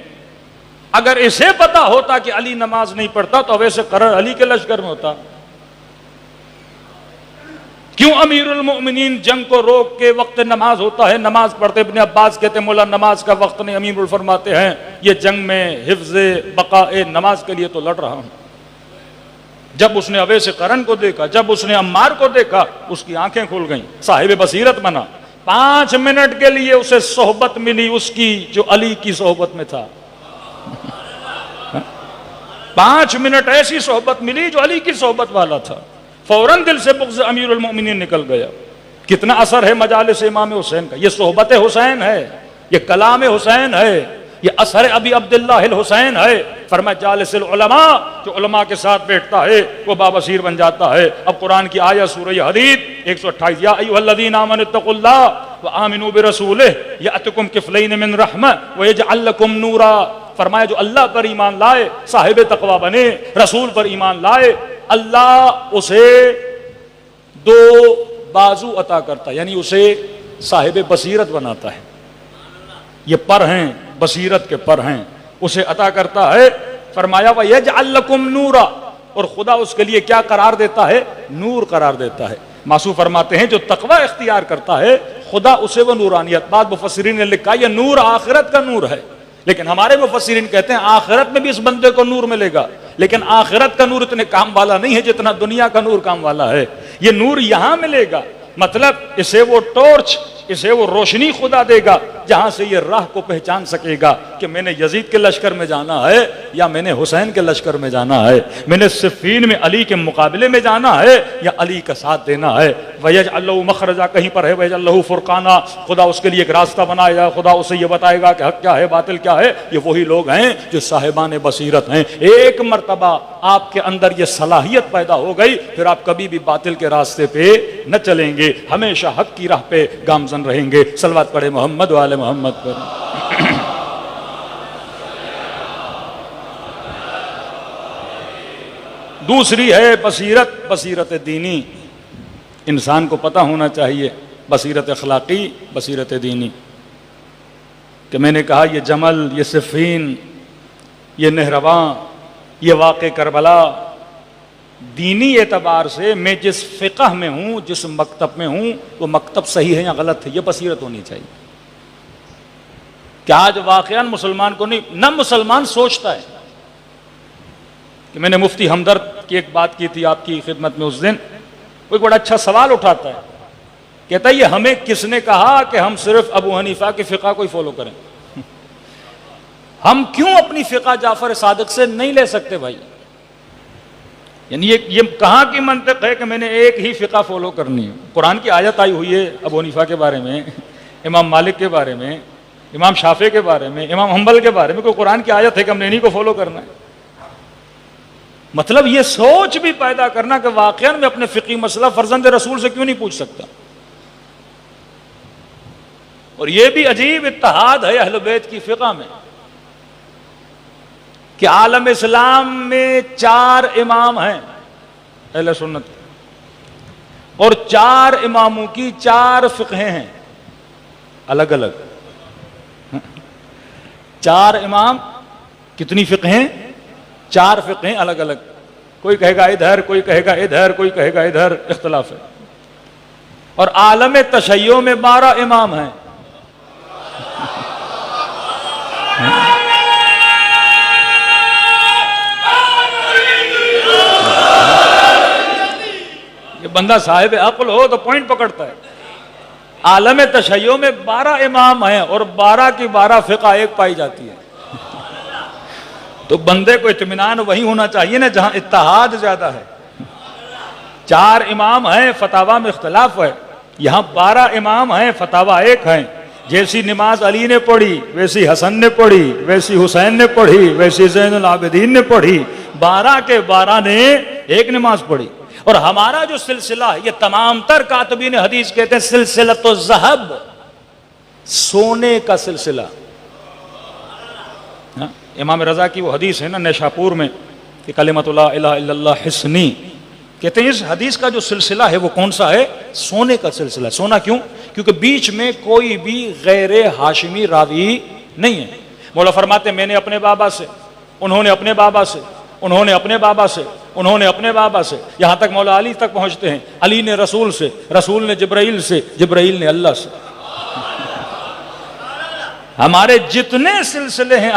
اگر اسے پتا ہوتا کہ علی نماز نہیں پڑھتا تو ویسے قرار علی کے لشکر میں ہوتا. کیوں امیر المؤمنین جنگ کو روک کے وقت نماز ہوتا ہے نماز پڑھتے؟ ابن عباس کہتے ہیں مولا نماز کا وقت نہیں. امیر فرماتے ہیں یہ جنگ میں حفظ بقاء نماز کے لیے تو لڑ رہا ہوں. جب اس نے اویس قرن کو دیکھا، جب اس نے عمار کو دیکھا، اس کی آنکھیں کھل گئیں، صاحب بصیرت بنا. 5 منٹ کے لیے اسے صحبت ملی اس کی جو علی کی صحبت میں تھا. 5 منٹ ایسی صحبت ملی جو علی کی صحبت والا تھا. فوراً دل سے بغض امیر المؤمنین نکل گیا. کتنا اثر ہے مجالس امام حسین کا. یہ صحبت حسین ہے، یہ کلام حسین ہے، یہ اثر ابی عبداللہ الحسین ہے. فرمایا جالس العلماء، جو علماء کے ساتھ بیٹھتا ہے وہ بابصیر بن جاتا ہے. اب قرآن کی آیت سورہ حدید 128، یا ایھا الذین آمنوا اتقوا اللہ وآمنوا برسولہ یأتکم کفلین من رحمہ ویجعل لکم نورا. فرمایا جو اللہ پر ایمان لائے، صاحب تقوی بنے، رسول پر ایمان لائے، اللہ اسے 2 بازو عطا کرتا ہے، یعنی اسے صاحب بصیرت بناتا ہے. یہ پر ہیں، بصیرت کے پر ہیں، اسے عطا کرتا ہے. فرمایا وَيَجْعَلْ لَكُمْ نُورًا، اور خدا اس کے لیے کیا قرار دیتا ہے؟ نور قرار دیتا ہے. ماسو فرماتے ہیں جو تقوی اختیار کرتا ہے خدا اسے وہ نورانیت. بعض مفسرین نے لکھا یہ نور آخرت کا نور ہے، لیکن ہمارے مفسرین کہتے ہیں آخرت میں بھی اس بندے کو نور ملے گا، لیکن آخرت کا نور اتنے کام والا نہیں ہے جتنا دنیا کا نور کام والا ہے. یہ نور یہاں ملے گا، مطلب اسے وہ ٹورچ، اسے وہ روشنی خدا دے گا جہاں سے یہ راہ کو پہچان سکے گا کہ میں نے یزید کے لشکر میں جانا ہے یا میں نے حسین کے لشکر میں جانا ہے، میں نے صفین میں علی کے مقابلے میں جانا ہے یا علی کا ساتھ دینا ہے. وَيَجْعَلْ لَهُ مَخْرَجًا، کہیں پر ہے وَيَجْعَلْ لَهُ فُرْقَانًا، خدا اس کے لیے ایک راستہ بنائے گا، خدا اسے یہ بتائے گا کہ حق کیا ہے باطل کیا ہے. یہ وہی لوگ ہیں جو صاحبان بصیرت ہیں. ایک مرتبہ آپ کے اندر یہ صلاحیت پیدا ہو گئی، پھر آپ کبھی بھی باطل کے راستے پہ نہ چلیں گے، ہمیشہ حق کی راہ پہ گامزن رہیں گے. صلوات پڑھے محمد وآل محمد پر. دوسری ہے بصیرت، بصیرت دینی. انسان کو پتہ ہونا چاہیے بصیرت اخلاقی، بصیرت دینی. کہ میں نے کہا یہ جمل، یہ صفین، یہ نہرواں، یہ واقع کربلا، دینی اعتبار سے میں جس فقہ میں ہوں، جس مکتب میں ہوں، وہ مکتب صحیح ہے یا غلط ہے، یہ بصیرت ہونی چاہیے. کہ آج واقعاً مسلمان کو نہیں، نہ مسلمان سوچتا ہے. کہ میں نے مفتی ہمدرد کی ایک بات کی تھی آپ کی خدمت میں اس دن، وہ ایک بڑا اچھا سوال اٹھاتا ہے. کہتا ہے یہ ہمیں کس نے کہا کہ ہم صرف ابو حنیفہ کی فقہ کو ہی فالو کریں؟ ہم کیوں اپنی فقہ جعفر صادق سے نہیں لے سکتے بھائی؟ یعنی یہ کہاں کی منطق ہے کہ میں نے ایک ہی فقہ فالو کرنی ہے؟ قرآن کی آیت آئی ہوئی ہے ابو حنیفہ کے بارے میں، امام مالک کے بارے میں، امام شافعی کے بارے میں، امام حنبل کے بارے میں. کوئی قرآن کی آیت ہے کہ ہم نے انہی کو فالو کرنا ہے؟ مطلب یہ سوچ بھی پیدا کرنا کہ واقعاً میں اپنے فقہی مسئلہ فرزند رسول سے کیوں نہیں پوچھ سکتا. اور یہ بھی عجیب اتحاد ہے اہل بیت کی فقہ میں کہ عالم اسلام میں 4 امام ہیں اہل سنت، اور 4 اماموں کی 4 فقہیں ہیں الگ الگ. 4 امام، کتنی فقہیں؟ 4 فقہیں الگ الگ. کوئی کہے گا ادھر، کوئی کہے گا ادھر، کوئی کہے گا ادھر، اختلاف ہے. اور عالم تشیع میں 12 امام ہیں. یہ بندہ صاحب عقل ہو تو پوائنٹ پکڑتا ہے. عالم تشیع میں 12 امام ہیں اور 12 کی 12 فقہ ایک پائی جاتی ہے. تو بندے کو اطمینان وہی ہونا چاہیے نا جہاں اتحاد زیادہ ہے. 4 امام ہیں، فتاوا میں اختلاف ہے. یہاں 12 امام ہیں، فتاوا ایک ہیں. جیسی نماز علی نے پڑھی ویسی حسن نے پڑھی، ویسی حسین نے پڑھی، ویسی زین العابدین نے پڑھی. 12 کے 12 نے ایک نماز پڑھی. اور ہمارا جو سلسلہ ہے یہ تمام تر کاتبین حدیث کہتے ہیں سلسلۃ الذہب، سونے کا سلسلہ. ہاں، امام رضا کی وہ حدیث ہے نا نیشاپور میں کہ کلمۃ لا الہ الا اللہ حصنی، کہتے ہیں اس حدیث کا جو سلسلہ ہے وہ کون سا ہے؟ سونے کا سلسلہ ہے۔ سونا کیوں؟ کیونکہ بیچ میں کوئی بھی غیر ہاشمی راوی نہیں ہے۔ مولا فرماتے ہیں میں نے اپنے بابا سے، انہوں نے اپنے بابا سے، انہوں نے اپنے بابا سے، انہوں نے اپنے بابا سے، یہاں تک مولا علی تک پہنچتے ہیں، علی نے رسول سے، رسول نے جبرائیل سے، جبرائیل نے اللہ سے۔ ہمارے جتنے سلسلے ہیں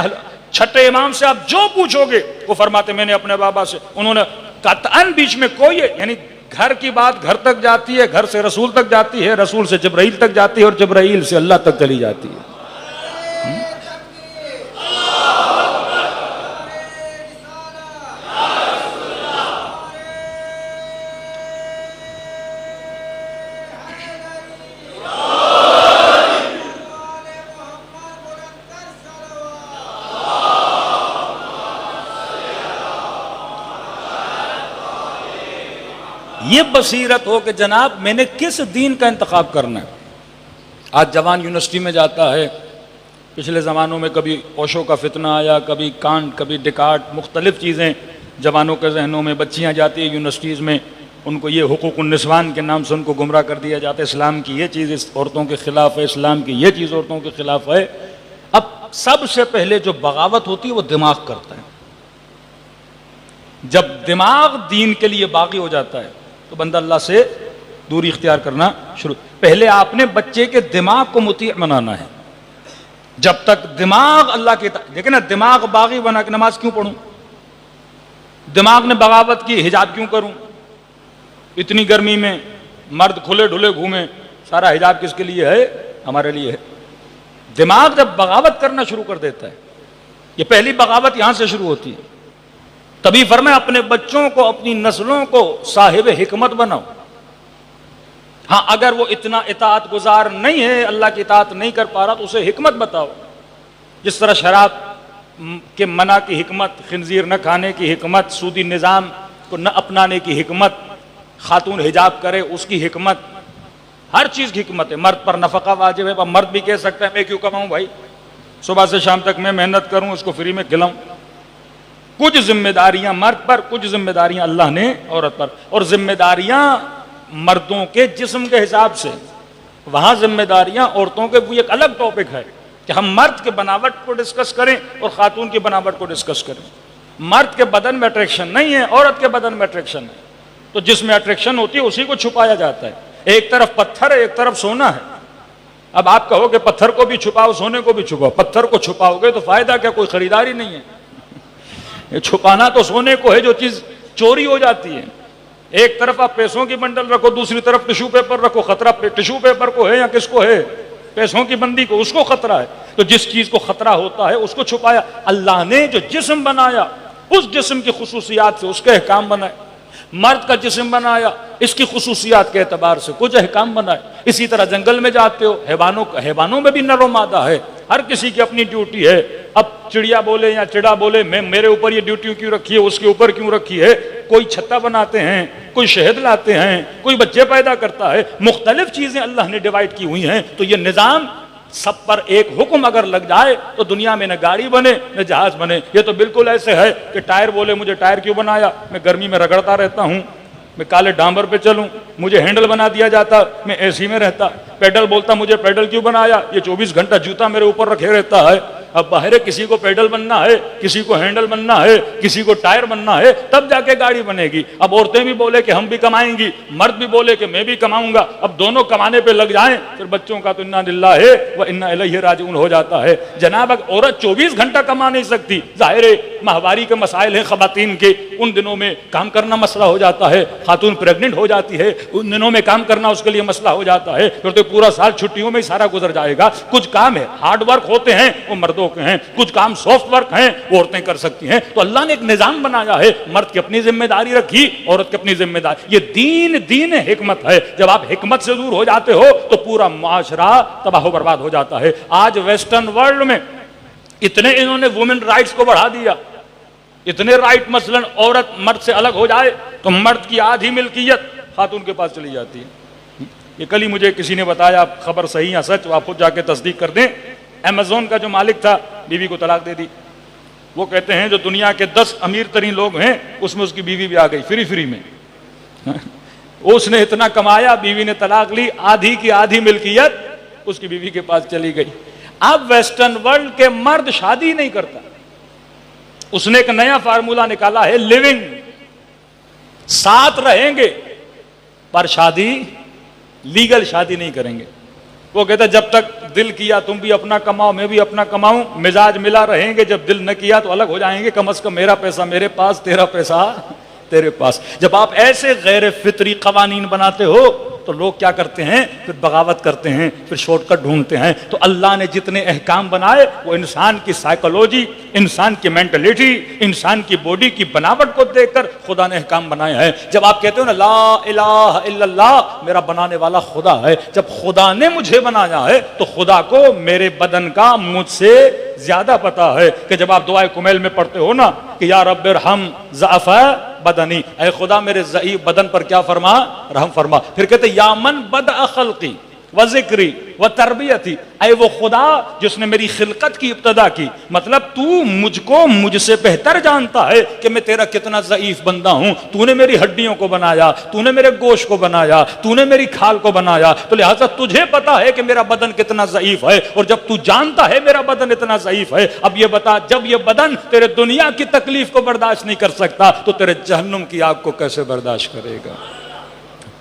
چھٹے امام سے آپ جو پوچھو گے وہ فرماتے میں نے اپنے بابا سے، انہوں نے قطعاً بیچ میں کوئی ہے، یعنی گھر کی بات گھر تک جاتی ہے، گھر سے رسول تک جاتی ہے، رسول سے جبرائیل تک جاتی ہے، اور جبرائیل سے اللہ تک چلی جاتی ہے۔ یہ بصیرت ہو کہ جناب میں نے کس دین کا انتخاب کرنا ہے۔ آج جوان یونیورسٹی میں جاتا ہے، پچھلے زمانوں میں کبھی اوشو کا فتنہ آیا، کبھی کانٹ، کبھی ڈیکارٹ، مختلف چیزیں جوانوں کے ذہنوں میں، بچیاں جاتی ہیں یونیورسٹیز میں، ان کو یہ حقوق النسوان کے نام سے ان کو گمراہ کر دیا جاتا ہے، اسلام کی یہ چیز اس عورتوں کے خلاف ہے، اسلام کی یہ چیز عورتوں کے خلاف ہے۔ اب سب سے پہلے جو بغاوت ہوتی ہے وہ دماغ کرتا ہے۔ جب دماغ دین کے لیے باغی ہو جاتا ہے تو بندہ اللہ سے دوری اختیار کرنا شروع۔ پہلے آپ نے بچے کے دماغ کو مطیع بنانا ہے۔ جب تک دماغ اللہ کے دیکھیں نا، دماغ باغی بنا کہ نماز کیوں پڑھوں، دماغ نے بغاوت کی حجاب کیوں کروں، اتنی گرمی میں مرد کھلے ڈھلے گھومے، سارا حجاب کس کے لیے ہے؟ ہمارے لیے ہے۔ دماغ جب بغاوت کرنا شروع کر دیتا ہے، یہ پہلی بغاوت یہاں سے شروع ہوتی ہے۔ تبھی فرمایا اپنے بچوں کو، اپنی نسلوں کو صاحب حکمت بناؤ۔ ہاں اگر وہ اتنا اطاعت گزار نہیں ہے، اللہ کی اطاعت نہیں کر پا رہا تو اسے حکمت بتاؤ۔ جس طرح شراب کے منع کی حکمت، خنزیر نہ کھانے کی حکمت، سودی نظام کو نہ اپنانے کی حکمت، خاتون حجاب کرے اس کی حکمت، ہر چیز کی حکمت ہے۔ مرد پر نفقہ واجب ہے، مرد بھی کہہ سکتا ہے میں کیوں کماؤں بھائی، صبح سے شام تک میں محنت کروں، اس کو فری میں کھلاؤں۔ کچھ ذمہ داریاں مرد پر، کچھ ذمہ داریاں اللہ نے عورت پر، اور ذمہ داریاں مردوں کے جسم کے حساب سے، وہاں ذمہ داریاں عورتوں کے وہ ایک الگ ٹاپک ہے کہ ہم مرد کے بناوٹ کو ڈسکس کریں اور خاتون کی بناوٹ کو ڈسکس کریں۔ مرد کے بدن میں اٹریکشن نہیں ہے، عورت کے بدن میں اٹریکشن ہے، تو جس میں اٹریکشن ہوتی ہے اسی کو چھپایا جاتا ہے۔ ایک طرف پتھر ہے، ایک طرف سونا ہے۔ اب آپ کہو کہ پتھر کو بھی چھپاؤ سونے کو بھی چھپاؤ، پتھر کو چھپاؤ گے تو فائدہ کیا، کوئی خریداری نہیں ہے۔ چھپانا تو سونے کو ہے جو چیز چوری ہو جاتی ہے۔ ایک طرف آپ پیسوں کی بنڈل رکھو، دوسری طرف ٹشو پیپر رکھو، خطرہ ٹشو پیپر کو ہے یا کس کو ہے؟ پیسوں کی بندی کو، اس کو خطرہ ہے۔ تو جس چیز کو خطرہ ہوتا ہے اس کو چھپایا۔ اللہ نے جو جسم بنایا اس جسم کی خصوصیات سے اس کے احکام بنائے، مرد کا جسم بنایا اس کی خصوصیات کے اعتبار سے کچھ احکام بنائے۔ اسی طرح جنگل میں جاتے ہو، حیوانوں میں بھی نر و مادہ ہے، ہر کسی کی اپنی ڈیوٹی ہے۔ اب چڑیا بولے یا چڑا بولے میرے اوپر یہ ڈیوٹی کیوں رکھی ہے، اس کے اوپر کیوں رکھی ہے؟ کوئی چھتا بناتے ہیں، کوئی شہد لاتے ہیں، کوئی بچے پیدا کرتا ہے، مختلف چیزیں اللہ نے ڈیوائیڈ کی ہوئی ہیں۔ تو یہ نظام سب پر ایک حکم اگر لگ جائے تو دنیا میں نہ گاڑی بنے نہ جہاز بنے۔ یہ تو بالکل ایسے ہے کہ ٹائر بولے مجھے ٹائر کیوں بنایا، میں گرمی میں رگڑتا رہتا ہوں، میں کالے ڈامبر پہ چلوں، مجھے ہینڈل بنا دیا جاتا، میں اے سی میں رہتا۔ پیڈل بولتا مجھے پیڈل کیوں بنایا، یہ 24 گھنٹہ جوتا میرے اوپر رکھے رہتا ہے۔ اب باہر کسی کو پیڈل بننا ہے، کسی کو ہینڈل بننا ہے، کسی کو ٹائر بننا ہے، تب جا کے گاڑی بنے گی۔ اب عورتیں بھی بولے کہ ہم بھی کمائیں گی، مرد بھی بولے کہ میں بھی کماؤں گا، اب دونوں کمانے پہ لگ جائیں پھر بچوں کا تو انا للہ ہے و انا الیہ راجعون ہو جاتا ہے۔ جناب اگر عورت 24 گھنٹہ کما نہیں سکتی، ظاہر ہے ماہواری کے مسائل ہیں خواتین کے، ان دنوں میں کام کرنا مسئلہ ہو جاتا ہے۔ خاتون پریگننٹ ہو جاتی ہے، ان دنوں میں کام کرنا اس کے لیے مسئلہ ہو جاتا ہے، پھر تو پورا سال چھٹیوں میں ہی سارا گزر جائے گا۔ کچھ کام ہے ہارڈ ورک ہوتے ہیں وہ مردوں کے ہیں، کچھ کام سافٹ ورک ہیں وہ عورتیں کر سکتی ہیں۔ تو اللہ نے ایک نظام بنایا ہے، مرد کی اپنی ذمہ داری رکھی، عورت کی اپنی ذمہ داری۔ یہ دین حکمت ہے۔ جب آپ حکمت سے دور ہو جاتے ہو تو پورا معاشرہ تباہ و برباد ہو جاتا ہے۔ آج ویسٹرن ورلڈ میں اتنے انہوں نے وومن رائٹس کو بڑھا دیا، اتنے رائٹ، مثلا عورت مرد سے الگ ہو جائے تو مرد کی آدھی ملکیت خاتون کے پاس چلی جاتی ہے۔ یہ کل ہی مجھے کسی نے بتایا، خبر صحیح یا سچ آپ خود جا کے تصدیق کر دیں۔ ایمیزون کا جو مالک تھا بیوی کو طلاق دے دی، وہ کہتے ہیں جو دنیا کے 10 امیر ترین لوگ ہیں اس میں اس کی بیوی بھی آ گئی فری میں. اس نے اتنا کمایا, بیوی نے طلاق لی, آدھی کی آدھی ملکیت اس کی بیوی کے پاس چلی گئی. اب ویسٹرن ورلڈ کے مرد شادی نہیں کرتا, اس نے ایک نیا فارمولا نکالا ہے, لیونگ, ساتھ رہیں گے پر شادی, لیگل شادی نہیں کریں گے. وہ کہتا جب تک دل کیا تم بھی اپنا کماؤ میں بھی اپنا کماؤں, مزاج ملا رہیں گے, جب دل نہ کیا تو الگ ہو جائیں گے, کم از کم میرا پیسہ میرے پاس, تیرا پیسہ تیرے پاس. جب آپ ایسے غیر فطری قوانین بناتے ہو تو لوگ کیا کرتے ہیں, پھر بغاوت کرتے ہیں, پھر شارٹ کٹ ڈھونڈتے ہیں. تو اللہ نے جتنے احکام بنائے وہ انسان کی سائیکولوجی, انسان کی مینٹلٹی, انسان کی باڈی کی بناوٹ کو دیکھ کر خدا نے احکام بنائے ہیں. جب آپ کہتے ہو نا لا الہ الا اللہ, میرا بنانے والا خدا ہے, جب خدا نے مجھے بنایا ہے تو خدا کو میرے بدن کا مجھ سے زیادہ پتا ہے. کہ جب آپ دعائے کمیل میں پڑھتے ہو نا کہ یا رب ارحم ضعف بدنی, اے خدا میرے ضعیف بدن پر کیا فرما, رحم فرما. پھر کہتے یا من بدأ خلقی و ذکری و تربیتی, اے وہ خدا جس نے میری خلقت کی ابتدا کی, مطلب تو مجھ کو مجھ سے بہتر جانتا ہے کہ میں تیرا کتنا ضعیف بندہ ہوں. تو نے میری ہڈیوں کو بنایا, تو نے میرے گوشت کو بنایا, تو نے میری کھال کو بنایا, تو لہٰذا تجھے پتا ہے کہ میرا بدن کتنا ضعیف ہے. اور جب تو جانتا ہے میرا بدن اتنا ضعیف ہے, اب یہ بتا جب یہ بدن تیرے دنیا کی تکلیف کو برداشت نہیں کر سکتا تو تیرے جہنم کی آگ کو کیسے برداشت کرے گا.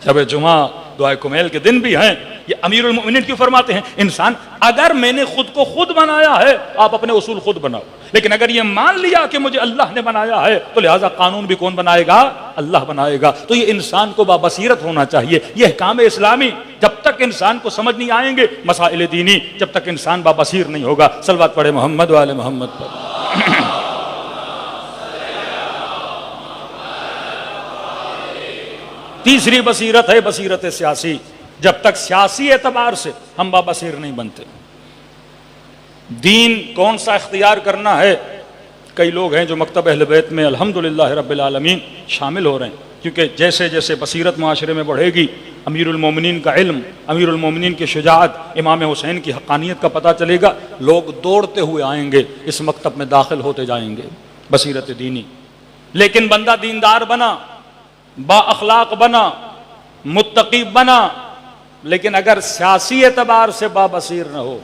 شب جمعہ دعائے کمیل کے دن بھی ہیں. یہ امیر المؤمنین کیوں فرماتے ہیں انسان اگر میں نے خود کو خود بنایا ہے آپ اپنے اصول خود بناؤ, لیکن اگر یہ مان لیا کہ مجھے اللہ نے بنایا ہے تو لہٰذا قانون بھی کون بنائے گا, اللہ بنائے گا. تو یہ انسان کو بابصیرت ہونا چاہیے. یہ احکام اسلامی جب تک انسان کو سمجھ نہیں آئیں گے, مسائل دینی, جب تک انسان بابصیر نہیں ہوگا. صلوات پڑھے محمد وآل محمد پر. تیسری بصیرت ہے بصیرت سیاسی. جب تک سیاسی اعتبار سے ہم بابصیر نہیں بنتے. دین کون سا اختیار کرنا ہے, کئی لوگ ہیں جو مکتب اہل بیت میں الحمدللہ رب العالمین شامل ہو رہے ہیں, کیونکہ جیسے جیسے بصیرت معاشرے میں بڑھے گی, امیر المومنین کا علم, امیر المومنین کی شجاعت, امام حسین کی حقانیت کا پتہ چلے گا, لوگ دوڑتے ہوئے آئیں گے, اس مکتب میں داخل ہوتے جائیں گے. بصیرت دینی. لیکن بندہ دیندار بنا, با اخلاق بنا, متقی بنا, لیکن اگر سیاسی اعتبار سے بابصیر نہ ہو.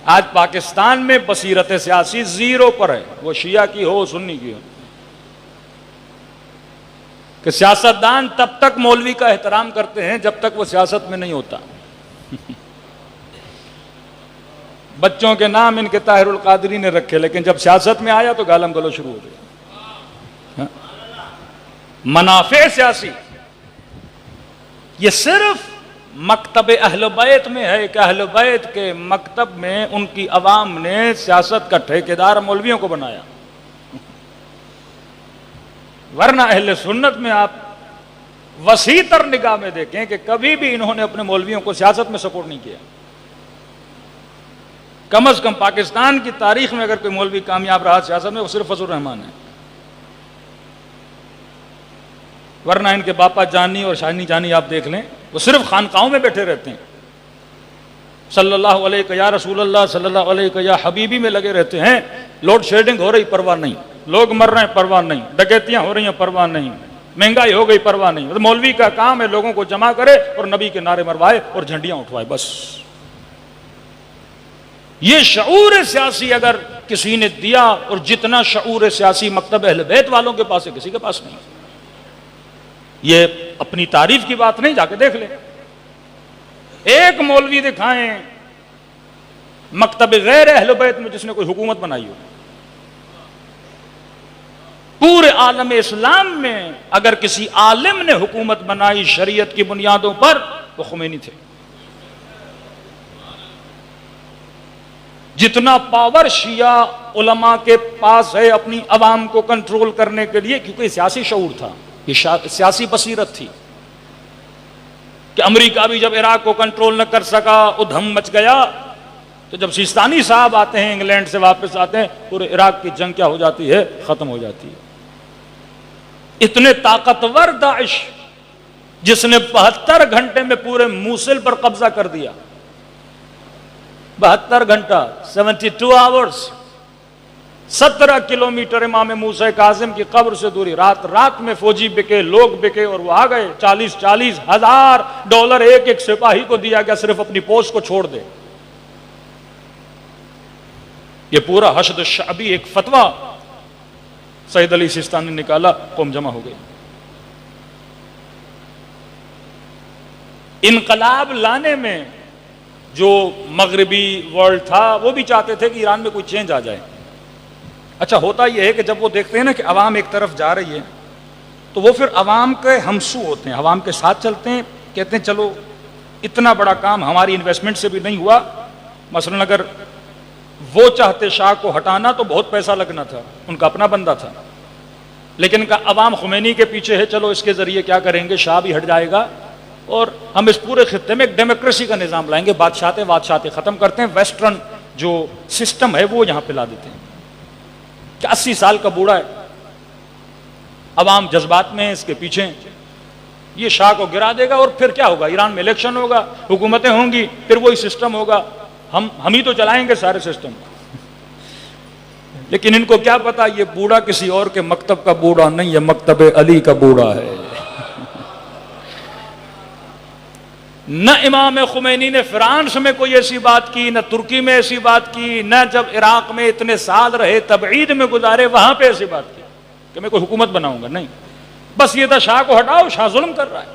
آج پاکستان میں بصیرت سیاسی زیرو پر ہے, وہ شیعہ کی ہو سنی کی ہو. کہ سیاستدان تب تک مولوی کا احترام کرتے ہیں جب تک وہ سیاست میں نہیں ہوتا. بچوں کے نام ان کے طاہر القادری نے رکھے, لیکن جب سیاست میں آیا تو گالم گلو شروع ہو گیا. منافع سیاسی یہ صرف مکتب اہل بیت میں ہے کہ اہل بیت کے مکتب میں ان کی عوام نے سیاست کا ٹھیکیدار مولویوں کو بنایا. ورنہ اہل سنت میں آپ وسیع تر نگاہ میں دیکھیں کہ کبھی بھی انہوں نے اپنے مولویوں کو سیاست میں سپورٹ نہیں کیا. کم از کم پاکستان کی تاریخ میں اگر کوئی مولوی کامیاب رہا سیاست میں وہ صرف فضل الرحمان ہے. ورنہ ان کے باپا جانی اور شانی جانی آپ دیکھ لیں, وہ صرف خانقاہوں میں بیٹھے رہتے ہیں. صلی اللہ علیہ یا رسول اللہ, صلی اللہ علیہ یا حبیبی میں لگے رہتے ہیں. لوڈ شیڈنگ ہو رہی پرواہ نہیں, لوگ مر رہے ہیں پرواہ نہیں, ڈکیتیاں ہو رہی ہیں پرواہ نہیں, مہنگائی ہو گئی پرواہ نہیں. مولوی کا کام ہے لوگوں کو جمع کرے اور نبی کے نعرے مروائے اور جھنڈیاں اٹھوائے, بس. یہ شعور سیاسی اگر کسی نے دیا, اور جتنا شعور سیاسی مکتب اہل بیت والوں کے پاس ہے کسی کے پاس نہیں. یہ اپنی تعریف کی بات نہیں, جا کے دیکھ لیں. ایک مولوی دکھائیں مکتب غیر اہل بیت میں جس نے کوئی حکومت بنائی ہو. پورے عالم اسلام میں اگر کسی عالم نے حکومت بنائی شریعت کی بنیادوں پر, وہ خمینی تھے. جتنا پاور شیعہ علماء کے پاس ہے اپنی عوام کو کنٹرول کرنے کے لیے, کیونکہ سیاسی شعور تھا, یہ سیاسی بصیرت تھی. کہ امریکہ بھی جب عراق کو کنٹرول نہ کر سکا, ادھم مچ گیا, تو جب سیستانی صاحب آتے ہیں انگلینڈ سے واپس آتے ہیں, پورے عراق کی جنگ کیا ہو جاتی ہے, ختم ہو جاتی ہے. اتنے طاقتور داعش جس نے 72 گھنٹے میں پورے موصل پر قبضہ کر دیا. 72 گھنٹہ 72 آورز. 17 کلومیٹر امام موسیٰ کاظم کی قبر سے دوری، رات میں فوجی بکے، لوگ بکے، اور وہ آ گئے۔ 40 ہزار ڈالر ایک ایک سپاہی کو دیا گیا، صرف اپنی پوسٹ کو چھوڑ دے۔ یہ پورا حشد الشعبی ایک فتویٰ سید علی سیستانی نے نکالا، قوم جمع ہو گئی۔ انقلاب لانے میں جو مغربی ورلڈ تھا وہ بھی چاہتے تھے کہ ایران میں کوئی چینج آ جائے۔ اچھا ہوتا یہ ہے کہ جب وہ دیکھتے ہیں نا کہ عوام ایک طرف جا رہی ہے تو وہ پھر عوام کے ہمسو ہوتے ہیں، عوام کے ساتھ چلتے ہیں، کہتے ہیں چلو اتنا بڑا کام ہماری انویسٹمنٹ سے بھی نہیں ہوا۔ مثلا اگر وہ چاہتے شاہ کو ہٹانا تو بہت پیسہ لگنا تھا، ان کا اپنا بندہ تھا، لیکن کا عوام خمینی کے پیچھے ہے، چلو اس کے ذریعے کیا کریں گے، شاہ بھی ہٹ جائے گا اور ہم اس پورے خطے میں ایک ڈیموکریسی کا نظام لائیں گے، بادشاہتے ختم کرتے ہیں، ویسٹرن جو سسٹم ہے وہ یہاں پہ لا دیتے ہیں۔ کہ 80 سال کا بوڑھا ہے، عوام جذبات میں ہے، اس کے پیچھے یہ شاہ کو گرا دے گا اور پھر کیا ہوگا، ایران میں الیکشن ہوگا، حکومتیں ہوں گی، پھر وہی سسٹم ہوگا، ہم ہی تو چلائیں گے سارے سسٹم۔ لیکن ان کو کیا پتا یہ بوڑھا کسی اور کے مکتب کا بوڑھا نہیں، یہ مکتب علی کا بوڑھا ہے۔ نہ امام خمینی نے فرانس میں کوئی ایسی بات کی، نہ ترکی میں ایسی بات کی، نہ جب عراق میں اتنے سال رہے تبعید میں گزارے وہاں پہ ایسی بات کی کہ میں کوئی حکومت بناؤں گا، نہیں۔ بس یہ تھا شاہ کو ہٹاؤ، شاہ ظلم کر رہا ہے،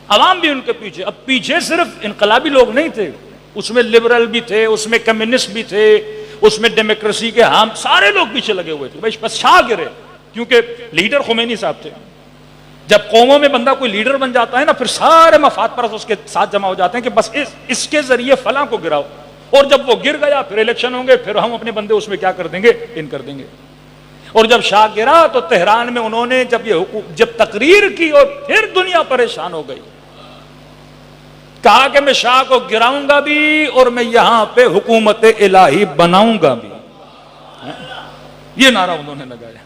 عوام بھی ان کے پیچھے۔ اب پیچھے صرف انقلابی لوگ نہیں تھے، اس میں لبرل بھی تھے، اس میں کمیونسٹ بھی تھے، اس میں ڈیموکریسی کے ہم سارے لوگ پیچھے لگے ہوئے تھے۔ بس شاہ گرے کیونکہ لیڈر خمینی صاحب تھے۔ جب قوموں میں بندہ کوئی لیڈر بن جاتا ہے نا، پھر سارے مفاد پرست اس کے ساتھ جمع ہو جاتے ہیں کہ بس اس کے ذریعے فلاں کو گراؤ، اور جب وہ گر گیا پھر الیکشن ہوں گے، پھر ہم اپنے بندے اس میں کیا کر دیں گے، ان کر دیں گے۔ اور جب شاہ گرا تو تہران میں انہوں نے جب تقریر کی اور پھر دنیا پریشان ہو گئی، کہا کہ میں شاہ کو گراؤں گا بھی اور میں یہاں پہ حکومت الہی بناؤں گا بھی، یہ نعرہ انہوں نے لگایا۔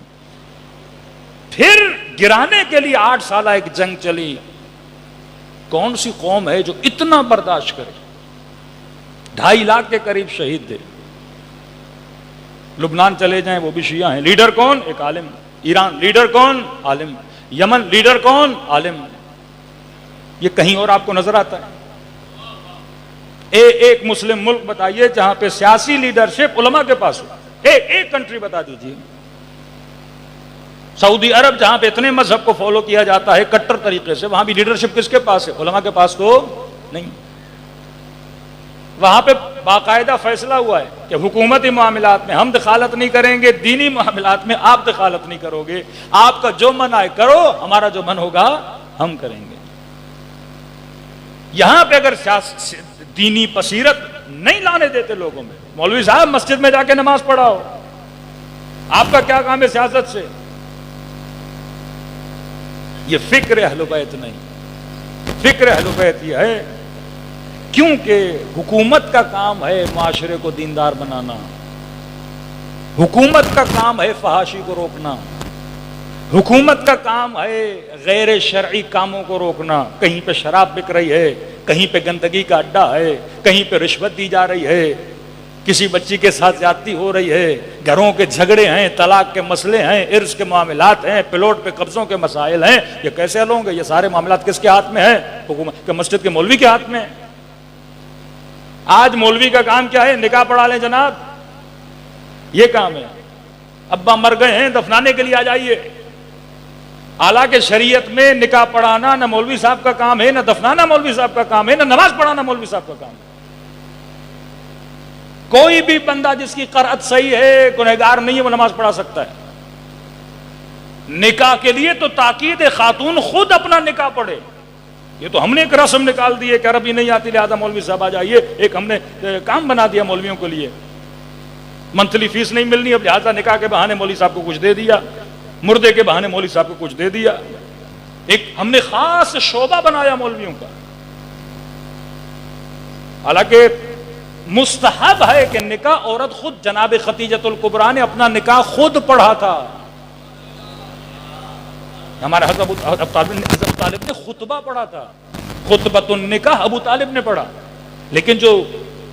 پھر گرانے کے لیے 8 سالہ ایک جنگ چلی۔ کون سی قوم ہے جو اتنا برداشت کرے؟ 2.5 لاکھ کے قریب شہید تھے۔ لبنان چلے جائیں وہ بھی شیعہ ہیں، لیڈر کون؟ ایک عالم۔ ایران لیڈر کون؟ عالم۔ یمن لیڈر کون؟ عالم۔ یہ کہیں اور آپ کو نظر آتا ہے؟ ایک مسلم ملک بتائیے جہاں پہ سیاسی لیڈرشپ علماء کے پاس ہو، ایک کنٹری بتا دیجیے۔ سعودی عرب جہاں پہ اتنے مذہب کو فالو کیا جاتا ہے کٹر طریقے سے، وہاں بھی لیڈرشپ کس کے پاس ہے؟ علماء کے پاس تو نہیں۔ وہاں پہ باقاعدہ فیصلہ ہوا ہے کہ حکومتی معاملات میں ہم دخالت نہیں کریں گے، دینی معاملات میں آپ دخالت نہیں کرو گے، آپ کا جو من آئے کرو، ہمارا جو من ہوگا ہم کریں گے۔ یہاں پہ اگر دینی بصیرت نہیں لانے دیتے لوگوں میں، مولوی صاحب مسجد میں جا کے نماز پڑھاؤ، آپ کا کیا کام ہے سیاست سے؟ یہ فکر اہل بیت نہیں، فکر اہل بیت یہ ہے کیونکہ حکومت کا کام ہے معاشرے کو دیندار بنانا، حکومت کا کام ہے فحاشی کو روکنا، حکومت کا کام ہے غیر شرعی کاموں کو روکنا۔ کہیں پہ شراب بک رہی ہے، کہیں پہ گندگی کا اڈا ہے، کہیں پہ رشوت دی جا رہی ہے، کسی بچی کے ساتھ زیادتی ہو رہی ہے، گھروں کے جھگڑے ہیں، طلاق کے مسئلے ہیں، ارث کے معاملات ہیں، پلاٹ پہ قبضوں کے مسائل ہیں، یہ کیسے حل ہوں گے؟ یہ سارے معاملات کس کے ہاتھ میں ہیں؟ حکومت کے، مسجد کے مولوی کے ہاتھ میں۔ آج مولوی کا کام کیا ہے؟ نکاح پڑھا لیں جناب، یہ کام ہے۔ ابا مر گئے ہیں، دفنانے کے لیے آ جائیے۔ حالانکہ شریعت میں نکاح پڑھانا نہ مولوی صاحب کا کام ہے، نہ دفنانا مولوی صاحب کا کام ہے، نہ نماز پڑھانا مولوی صاحب کا کام ہے۔ کوئی بھی بندہ جس کی قرأت صحیح ہے، گنہگار نہیں ہے، وہ نماز پڑھا سکتا ہے۔ نکاح کے لیے تو تاکید خاتون خود اپنا نکاح پڑھے، یہ تو ہم نے ایک رسم نکال دی ہے کہ عربی نہیں آتی لہذا مولوی صاحب آ جائیے، ایک ہم نے کام بنا دیا مولویوں کے لیے۔ منتھلی فیس نہیں ملنی، اب لہذا نکاح کے بہانے مولوی صاحب کو کچھ دے دیا، مردے کے بہانے مولوی صاحب کو کچھ دے دیا۔ ایک ہم نے خاص شعبہ بنایا مولویوں کا۔ حالانکہ مستحب ہے کہ نکاح عورت خود، جناب خدیجۃ الکبریٰ نے اپنا نکاح خود پڑھا تھا۔ ہمارے حضرت ابو طالب نے خطبہ پڑھا تھا، خطبۃ النکاح ابو طالب نے پڑھا۔ لیکن جو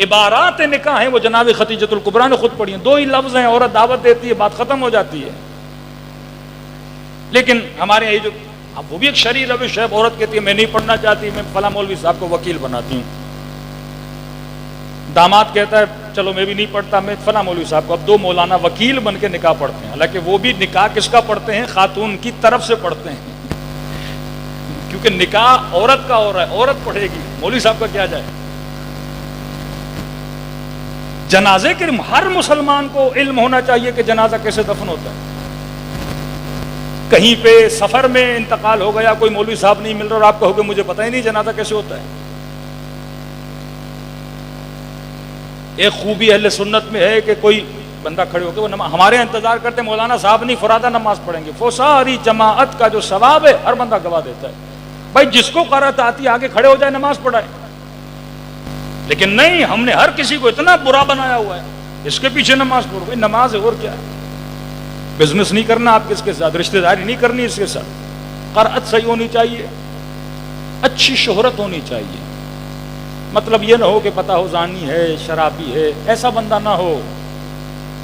عبارات نکاح ہیں وہ جناب خدیجۃ الکبریٰ نے خود پڑھی ہیں، 2 ہی لفظ ہیں، عورت دعوت دیتی ہے، بات ختم ہو جاتی ہے. لیکن ہمارے یہاں جو اب وہ بھی ایک شرعی روش ہے، عورت کہتی ہے میں نہیں پڑھنا چاہتی، میں فلاں مولوی صاحب کو وکیل بناتی ہوں. داماد کہتا ہے چلو میں بھی نہیں پڑھتا، میں فلاں مولوی صاحب کو. اب 2 مولانا وکیل بن کے نکاح پڑھتے ہیں، حالانکہ وہ بھی نکاح کس کا پڑھتے ہیں؟ خاتون کی طرف سے پڑھتے ہیں، کیونکہ نکاح عورت کا ہو رہا ہے، عورت پڑھے گی، مولوی صاحب کا کیا جائے. جنازے کے ہر مسلمان کو علم ہونا چاہیے کہ جنازہ کیسے دفن ہوتا ہے. کہیں پہ سفر میں انتقال ہو گیا، کوئی مولوی صاحب نہیں مل رہا اور آپ کہو گے مجھے پتہ ہی نہیں جنازہ کیسے ہوتا ہے. ایک خوبی اہل سنت میں ہے کہ کوئی بندہ کھڑے ہو کے وہ ہمارے انتظار کرتے مولانا صاحب نہیں فرادہ نماز پڑھیں گے، وہ ساری جماعت کا جو ثواب ہے ہر بندہ گواہ دیتا ہے. بھائی جس کو قرات آتی ہے آگے کھڑے ہو جائے نماز پڑھائے. لیکن نہیں، ہم نے ہر کسی کو اتنا برا بنایا ہوا ہے، اس کے پیچھے نماز پڑھو. بھائی نماز ہے اور کیا ہے؟ بزنس نہیں کرنا آپ کس کے ساتھ، رشتہ داری نہیں کرنی اس کے ساتھ. قرات صحیح ہونی چاہیے، اچھی شہرت ہونی چاہیے. مطلب یہ نہ ہو کہ پتہ ہو زانی ہے، شرابی ہے، ایسا بندہ نہ ہو.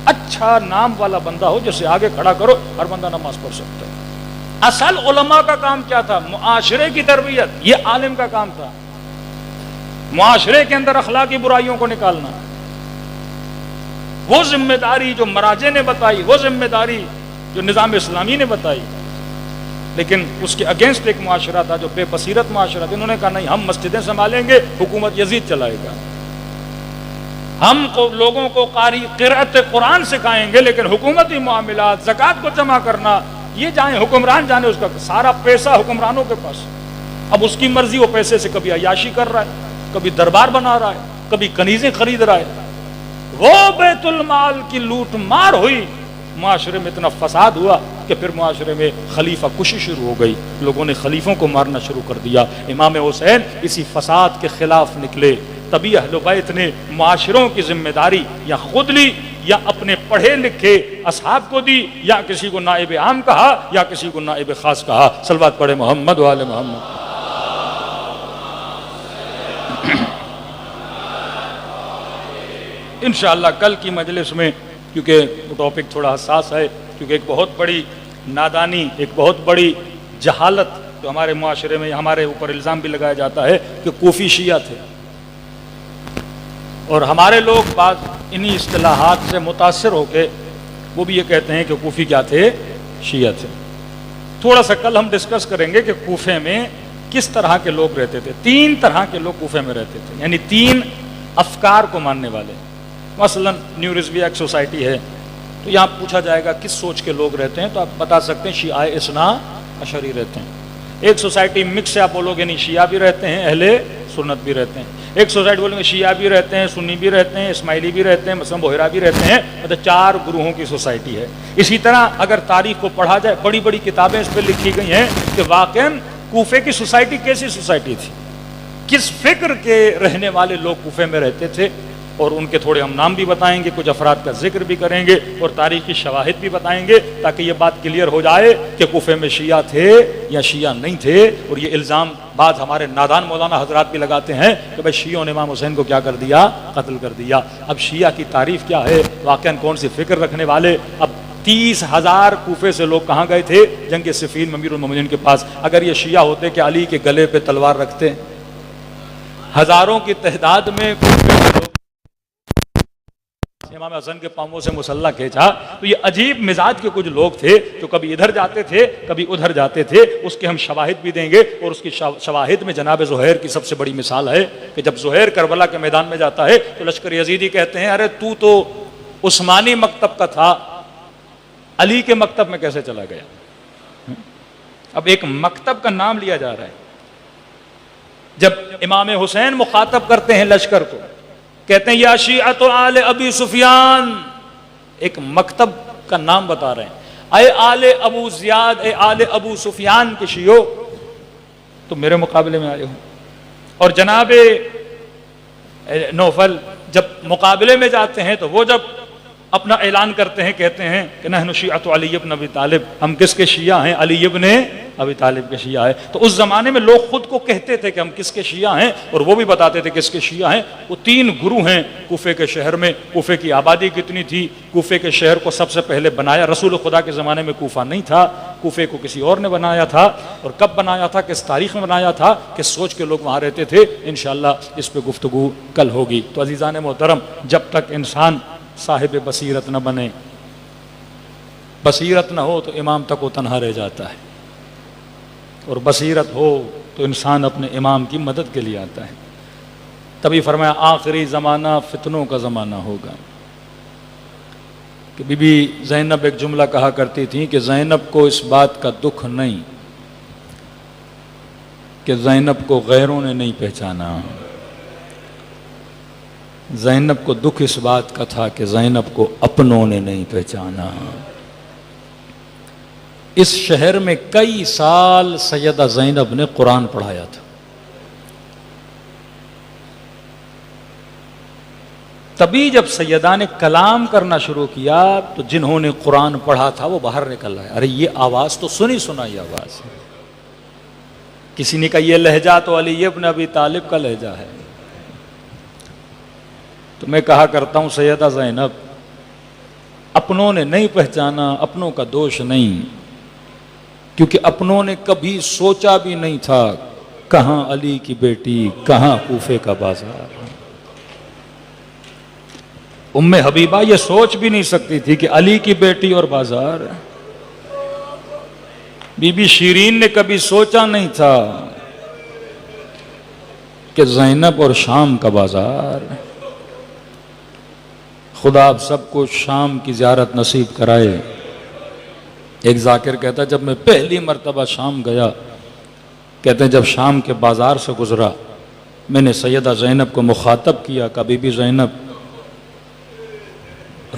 اچھا نام والا بندہ ہو جسے آگے کھڑا کرو ہر بندہ نماز پڑھ سکتا ہے. اصل علماء کا کام کیا تھا؟ معاشرے کی تربیت. یہ عالم کا کام تھا، معاشرے کے اندر اخلاقی برائیوں کو نکالنا. وہ ذمہ داری جو مراجع نے بتائی، وہ ذمہ داری جو نظام اسلامی نے بتائی. لیکن اس کے اگینسٹ ایک معاشرہ تھا جو بے بصیرت معاشرہ تھا. انہوں نے کہا نہیں، ہم مسجدیں سنبھالیں گے، حکومت یزید چلائے گا. ہم کو لوگوں کو قرأت قرآن سکھائیں گے، لیکن حکومتی معاملات، زکوٰۃ کو جمع کرنا، یہ جائیں حکمران جانے، اس کا سارا پیسہ حکمرانوں کے پاس. اب اس کی مرضی، وہ پیسے سے کبھی عیاشی کر رہا ہے، کبھی دربار بنا رہا ہے، کبھی کنیزیں خرید رہا ہے. وہ بیت المال کی لوٹ مار ہوئی، معاشرے میں اتنا فساد ہوا کہ پھر معاشرے میں خلیفہ کشی شروع ہو گئی. لوگوں نے خلیفوں کو مارنا شروع کر دیا. امام حسین اسی فساد کے خلاف نکلے. تبھی اہل بیت نے معاشروں کی ذمہ داری یا خود لی یا اپنے پڑھے لکھے اصحاب کو دی، یا کسی کو نائب عام کہا یا کسی کو نائب خاص کہا. صلوات پڑھے محمد و آل محمد. انشاءاللہ کل کی مجلس میں، کیونکہ ٹاپک تھوڑا حساس ہے، کیونکہ ایک بہت بڑی نادانی، ایک بہت بڑی جہالت جو ہمارے معاشرے میں ہمارے اوپر الزام بھی لگایا جاتا ہے کہ کوفی شیعہ تھے. اور ہمارے لوگ بعض انہی اصطلاحات سے متاثر ہو کے وہ بھی یہ کہتے ہیں کہ کوفی کیا تھے؟ شیعہ تھے. تھوڑا سا کل ہم ڈسکس کریں گے کہ کوفے میں کس طرح کے لوگ رہتے تھے. 3 طرح کے لوگ کوفے میں رہتے تھے، یعنی 3 افکار کو ماننے والے. مثلا نیو رضویہ ایک سوسائٹی ہے، تو یہاں پوچھا جائے گا کس سوچ کے لوگ رہتے ہیں، تو آپ بتا سکتے ہیں شیعہ اثنا عشری رہتے ہیں. ایک سوسائٹی مکس ہے، آپ بولو گے نہیں، شیعہ بھی رہتے ہیں، اہل سنت بھی رہتے ہیں. ایک سوسائٹی بولیں گے شیعہ بھی رہتے ہیں، سنی بھی رہتے ہیں، اسماعیلی بھی رہتے ہیں، مثلا بحیرہ بھی رہتے ہیں. مطلب 4 گروہوں کی سوسائٹی ہے. اسی طرح اگر تاریخ کو پڑھا جائے، بڑی بڑی کتابیں اس پہ لکھی گئی ہیں کہ واقعاً کوفے کی سوسائٹی کیسی سوسائٹی تھی، کس فکر کے رہنے والے لوگ کوفے میں رہتے تھے. اور ان کے تھوڑے ہم نام بھی بتائیں گے، کچھ افراد کا ذکر بھی کریں گے اور تاریخی شواہد بھی بتائیں گے، تاکہ یہ بات کلیئر ہو جائے کہ کوفے میں شیعہ تھے یا شیعہ نہیں تھے. اور یہ الزام بعض ہمارے نادان مولانا حضرات بھی لگاتے ہیں کہ بھائی شیعوں نے امام حسین کو کیا کر دیا؟ قتل کر دیا. اب شیعہ کی تعریف کیا ہے، واقعاً کون سی فکر رکھنے والے؟ اب 30,000 کوفے سے لوگ کہاں گئے تھے؟ جنگ صفین میں امیر المومنین کے پاس. اگر یہ شیعہ ہوتے کہ علی کے گلے پہ تلوار رکھتے؟ ہزاروں کی تعداد میں امام حسن کے پاؤں سے مسلح کھینچا. تو یہ عجیب مزاج کے کچھ لوگ تھے جو کبھی ادھر جاتے تھے کبھی ادھر جاتے تھے. اس کے ہم شواہد بھی دیں گے. اور اس کی شواہد میں جناب زہیر کی سب سے بڑی مثال ہے کہ جب زہیر کربلا کے میدان میں جاتا ہے تو لشکر یزیدی کہتے ہیں ارے تو عثمانی مکتب کا تھا، علی کے مکتب میں کیسے چلا گیا؟ اب ایک مکتب کا نام لیا جا رہا ہے. جب امام حسین مخاطب کرتے ہیں لشکر کو، کہتے ہیں یا شیعۃ آل ابی سفیان، ایک مکتب کا نام بتا رہے ہیں. اے آل ابو زیاد، اے آل ابو سفیان کے شیعو، تو میرے مقابلے میں آئے ہو. اور جناب نوفل جب مقابلے میں جاتے ہیں تو وہ جب اپنا اعلان کرتے ہیں، کہتے ہیں کہ نحن شیعۃ علی ابن ابی طالب، ہم کس کے شیعہ ہیں؟ علی ابن ابی طالب کے شیعہ ہیں۔ تو اس زمانے میں لوگ خود کو کہتے تھے کہ ہم کس کے شیعہ ہیں، اور وہ بھی بتاتے تھے کس کے شیعہ ہیں۔ وہ 3 گروہ ہیں کوفے کے شہر میں۔ کوفے کی آبادی کتنی تھی؟ کوفے کے شہر کو سب سے پہلے بنایا رسول خدا کے زمانے میں کوفہ نہیں تھا، کوفے کو کسی اور نے بنایا تھا، اور کب بنایا تھا، کس تاریخ میں بنایا تھا، کس سوچ کے لوگ وہاں رہتے تھے، انشاءاللہ اس پہ گفتگو کل ہوگی۔ تو عزیزان محترم، جب تک انسان صاحب بصیرت نہ بنے، بصیرت نہ ہو تو امام تک وہ تنہا رہ جاتا ہے، اور بصیرت ہو تو انسان اپنے امام کی مدد کے لیے آتا ہے۔ تبھی فرمایا آخری زمانہ فتنوں کا زمانہ ہوگا۔ کہ بی بی زینب ایک جملہ کہا کرتی تھی کہ زینب کو اس بات کا دکھ نہیں کہ زینب کو غیروں نے نہیں پہچانا، زینب کو دکھ اس بات کا تھا کہ زینب کو اپنوں نے نہیں پہچانا۔ اس شہر میں کئی سال سیدہ زینب نے قرآن پڑھایا تھا۔ تبھی جب سیدہ نے کلام کرنا شروع کیا تو جنہوں نے قرآن پڑھا تھا وہ باہر نکل آئے۔ ارے یہ آواز تو سنی سنائی آواز ہے۔ کسی نے کہا یہ لہجہ تو علی ابن ابی طالب کا لہجہ ہے۔ تو میں کہا کرتا ہوں سیدہ زینب، اپنوں نے نہیں پہچانا، اپنوں کا دوش نہیں، کیونکہ اپنوں نے کبھی سوچا بھی نہیں تھا کہاں علی کی بیٹی، کہاں کوفے کا بازار۔ ام حبیبہ یہ سوچ بھی نہیں سکتی تھی کہ علی کی بیٹی اور بازار۔ بی بی شیرین نے کبھی سوچا نہیں تھا کہ زینب اور شام کا بازار۔ خدا آپ سب کو شام کی زیارت نصیب کرائے۔ ایک ذاکر کہتا ہے جب میں پہلی مرتبہ شام گیا، کہتے ہیں جب شام کے بازار سے گزرا میں نے سیدہ زینب کو مخاطب کیا کہ بی بی زینب،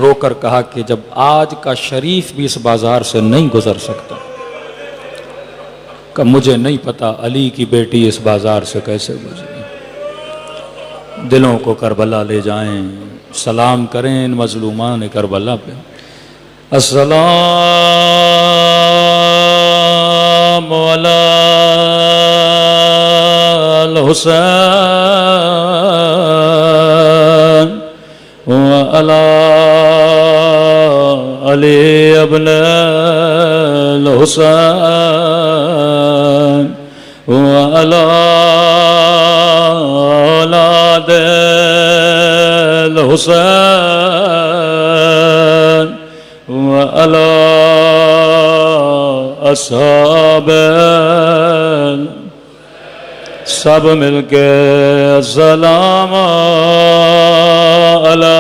رو کر کہا کہ جب آج کا شریف بھی اس بازار سے نہیں گزر سکتا، کہ مجھے نہیں پتا علی کی بیٹی اس بازار سے کیسے گزری۔ دلوں کو کربلا لے جائیں، سلام کریں ان مظلومان کربلا پہ۔ السلام علی الحسین وعلی علی ابن الحسین وعلی اولاد الحسین وعلی اصحاب، سب مل کے السلام علی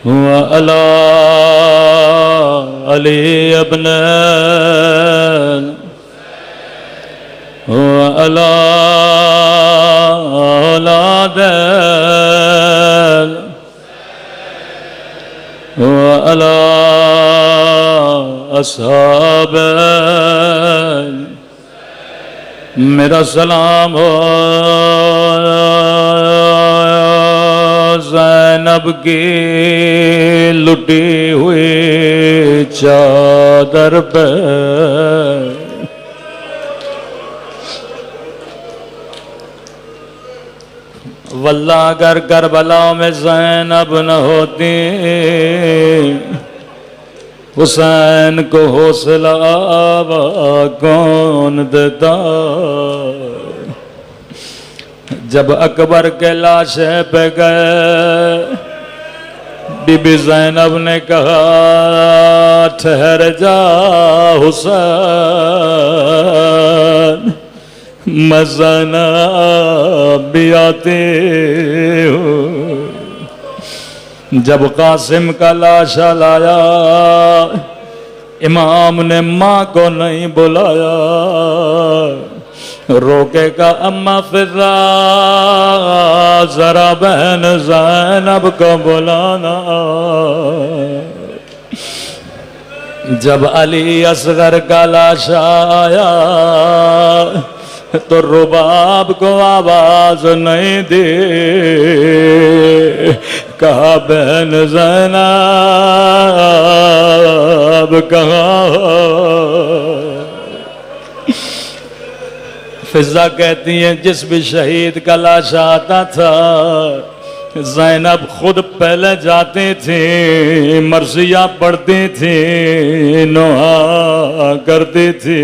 وعلی علی ابن وعلی اولاد وعلی اصحاب، میرا سلام ہو زینب کی لٹی ہوئی چادر پہ، واللہ اگر کربلا میں زینب نہ ہوتی حسین کو حوصلہ آبا کون دیتا۔ جب اکبر کے لاشے پہ گئے بی بی زینب نے کہا ٹھہر جا حسین، میں زینب بھی آتی ہوں۔ جب قاسم کا لاشا لایا امام نے ماں کو نہیں بلایا، روکے کا اما فضا ذرا بہن زینب کو بلانا۔ جب علی اصغر کا لاشا آیا تو رباب کو آواز نہیں دی، کہا بہن زینب کہاں؟ فضا کہتی ہیں جس بھی شہید کا لاش آتا تھا زینب خود پہلے جاتی تھی، مرثیہ پڑھتی تھی، نوحہ کرتی تھی،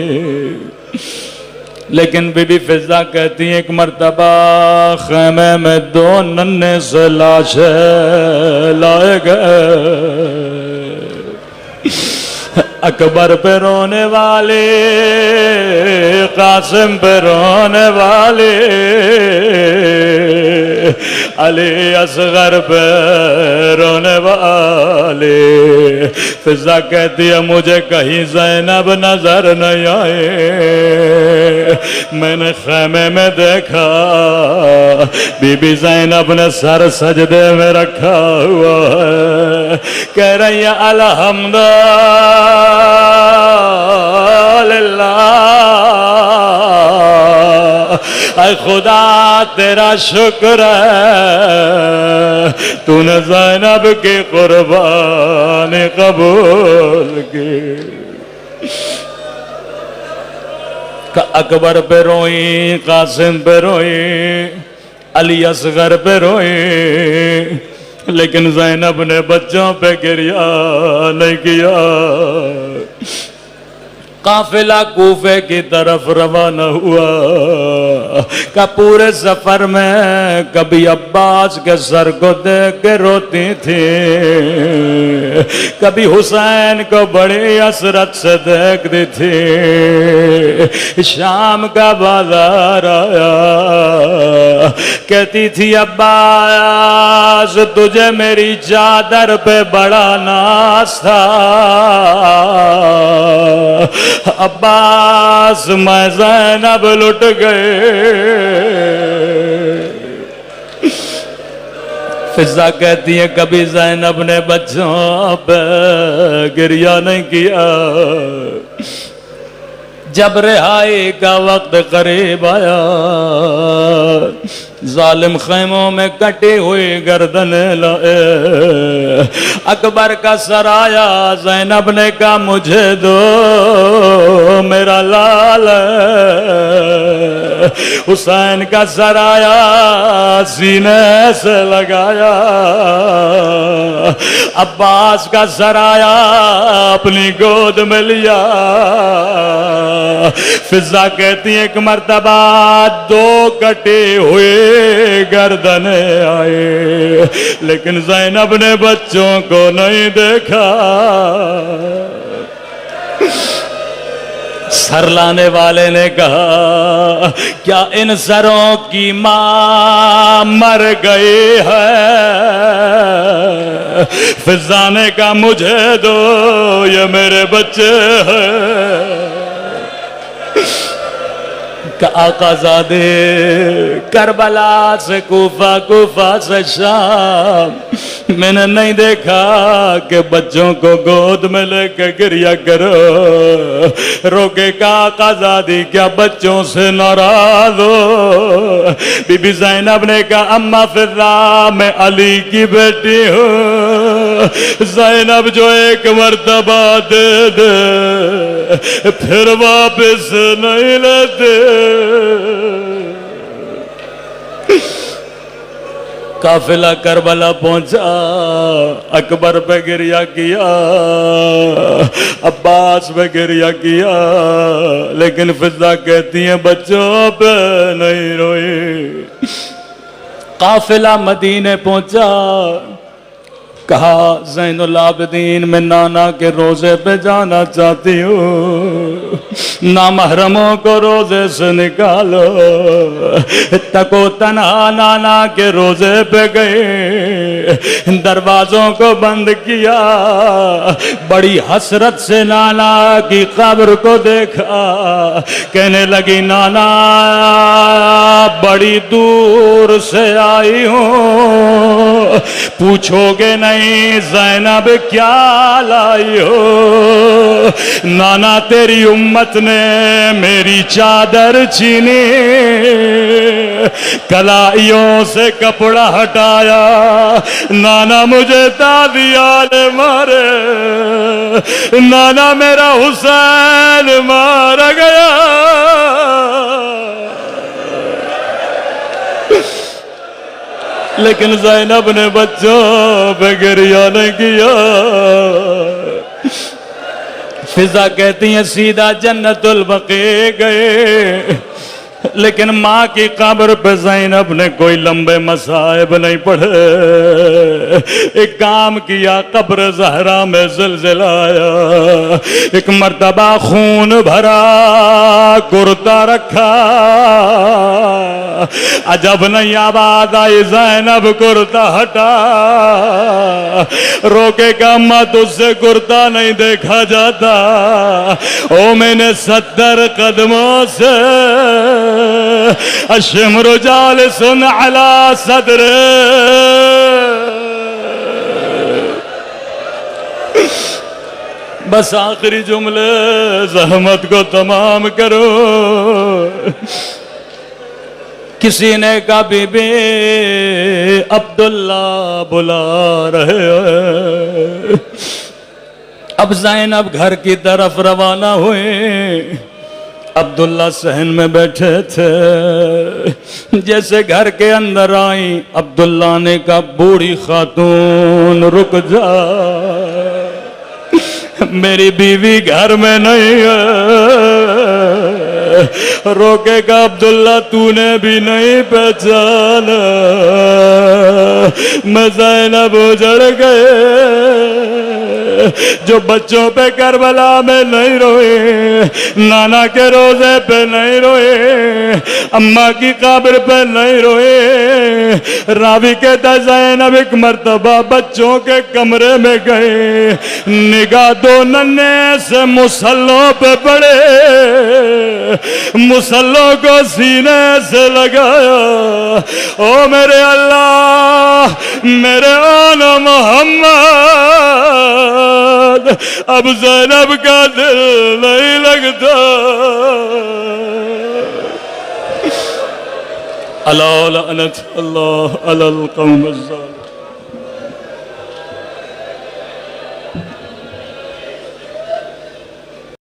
لیکن بی بی فضا کہتی ہیں ایک مرتبہ خیمے میں دو ننھے سے لاشیں لائے گئے، اکبر پہ رونے والے، قاسم پہ رونے والے، علی اصغر پہ رونے والے۔ فضا کہتی ہے مجھے کہیں زینب نظر نہیں آئے، میں نے خیمے میں دیکھا بی بی زینب نے سر سجدے میں رکھا ہوا ہے، کہہ رہی ہے الحمدللہ، اے خدا تیرا شکر ہے تو نے زینب کی قربانی قبول کی۔ اکبر پہ روئیں، قاسم پہ روئیں، علی اصغر پہ روئیں، لیکن زینب نے بچوں پہ گریہ نہیں کیا۔ قافلہ کوفے کی طرف روانہ ہوا، کہ پورے سفر میں کبھی عباس کے سر کو دیکھ کے روتی تھی، کبھی حسین کو بڑی حسرت سے دیکھتی تھی۔ شام کا بازار آیا، کہتی تھی عباس تجھے میری چادر پہ بڑا ناز تھا، عباس میں زینب لٹ گئے۔ فضا کہتی ہے کبھی زینب نے بچوں پہ گریہ نہیں کیا۔ جب رہائی کا وقت قریب آیا، ظالم خیموں میں کٹی ہوئی گردنیں لائے، اکبر کا سر آیا، زینب نے کہا مجھے دو میرا لال ہے، حسین کا سر آیا، سینے سے لگایا، عباس کا سر آیا، اپنی گود میں لیا۔ فضا کہتی ہے ایک مرتبہ دو کٹے ہوئے گردنیں آئے، لیکن زینب نے بچوں کو نہیں دیکھا۔ سر لانے والے نے کہا کیا ان سروں کی ماں مر گئی ہے؟ فضا نے کہا مجھے دو یہ میرے بچے ہیں۔ کہ آقا زادے کربلا سے کوفہ، کوفہ سے شام، میں نے نہیں دیکھا کہ بچوں کو گود میں لے کے گریہ کرو۔ روکے کا آقا زادی کیا بچوں سے ناراض ہو؟ بی بی زینب نے کہا اماں فضا میں علی کی بیٹی ہوں، زینب جو ایک مرتبہ دے دے پھر واپس نہیں لیتے۔ قافلہ کربلا پہنچا، اکبر پہ گریہ کیا، عباس پہ گریہ کیا، لیکن فضا کہتی ہیں بچوں پہ نہیں روئی۔ قافلہ مدینے پہنچا، کہا زین العابدین میں نانا کے روزے پہ جانا چاہتی ہوں، نامحرموں کو روزے سے نکالو۔ تکو تنہا نانا کے روزے پہ گئے، دروازوں کو بند کیا، بڑی حسرت سے نانا کی قبر کو دیکھا، کہنے لگی نانا بڑی دور سے آئی ہوں، پوچھو گے نہیں زینب کیا لائی ہو؟ نانا تیری امت نے میری چادر چینی، کلائیوں سے کپڑا ہٹایا، نانا مجھے تادیال مارے، نانا میرا حسین مارا گیا۔ لیکن زینب نے بچوں پہ گریہ نہیں کیا۔ فضا کہتی ہیں سیدھا جنت البقیع گئے، لیکن ماں کی قبر پہ زینب نے کوئی لمبے مصائب نہیں پڑھے۔ ایک کام کیا، قبر زہرا میں زلزلہ آیا، ایک مرتبہ خون بھرا کرتا رکھا، عجب نہیں آواز آئی زینب کرتا ہٹا، روکے کا اماں تجھ سے کرتا نہیں دیکھا جاتا، او میں نے 70 قدموں سے الشمر جالس علی صدر، بس آخری جملے زحمت کو تمام کرو۔ کسی نے کہا بی بی عبداللہ بلا رہے ہیں۔ اب زینب گھر کی طرف روانہ ہوئے، عبداللہ صحن میں بیٹھے تھے، جیسے گھر کے اندر آئیں عبداللہ نے کہا بوڑھی خاتون رک جا، میری بیوی گھر میں نہیں ہے۔ روکے گا عبداللہ تو نے بھی نہیں پہچانا، میں زینب اجڑ گئے جو بچوں پہ کربلا میں نہیں روئے، نانا کے روزے پہ نہیں روئے، اماں کی قبر پہ نہیں روئے۔ راوی کہتا زینب ایک مرتبہ بچوں کے کمرے میں گئے، نگاہ دو ننے سے مسلوں پہ پڑے، مسلوں کو سینے سے لگایا، او میرے اللہ میرے آنا محمد، اب زینب کا دل نہیں لگتا۔ الا لعنت اللہ علی القوم الظالمین۔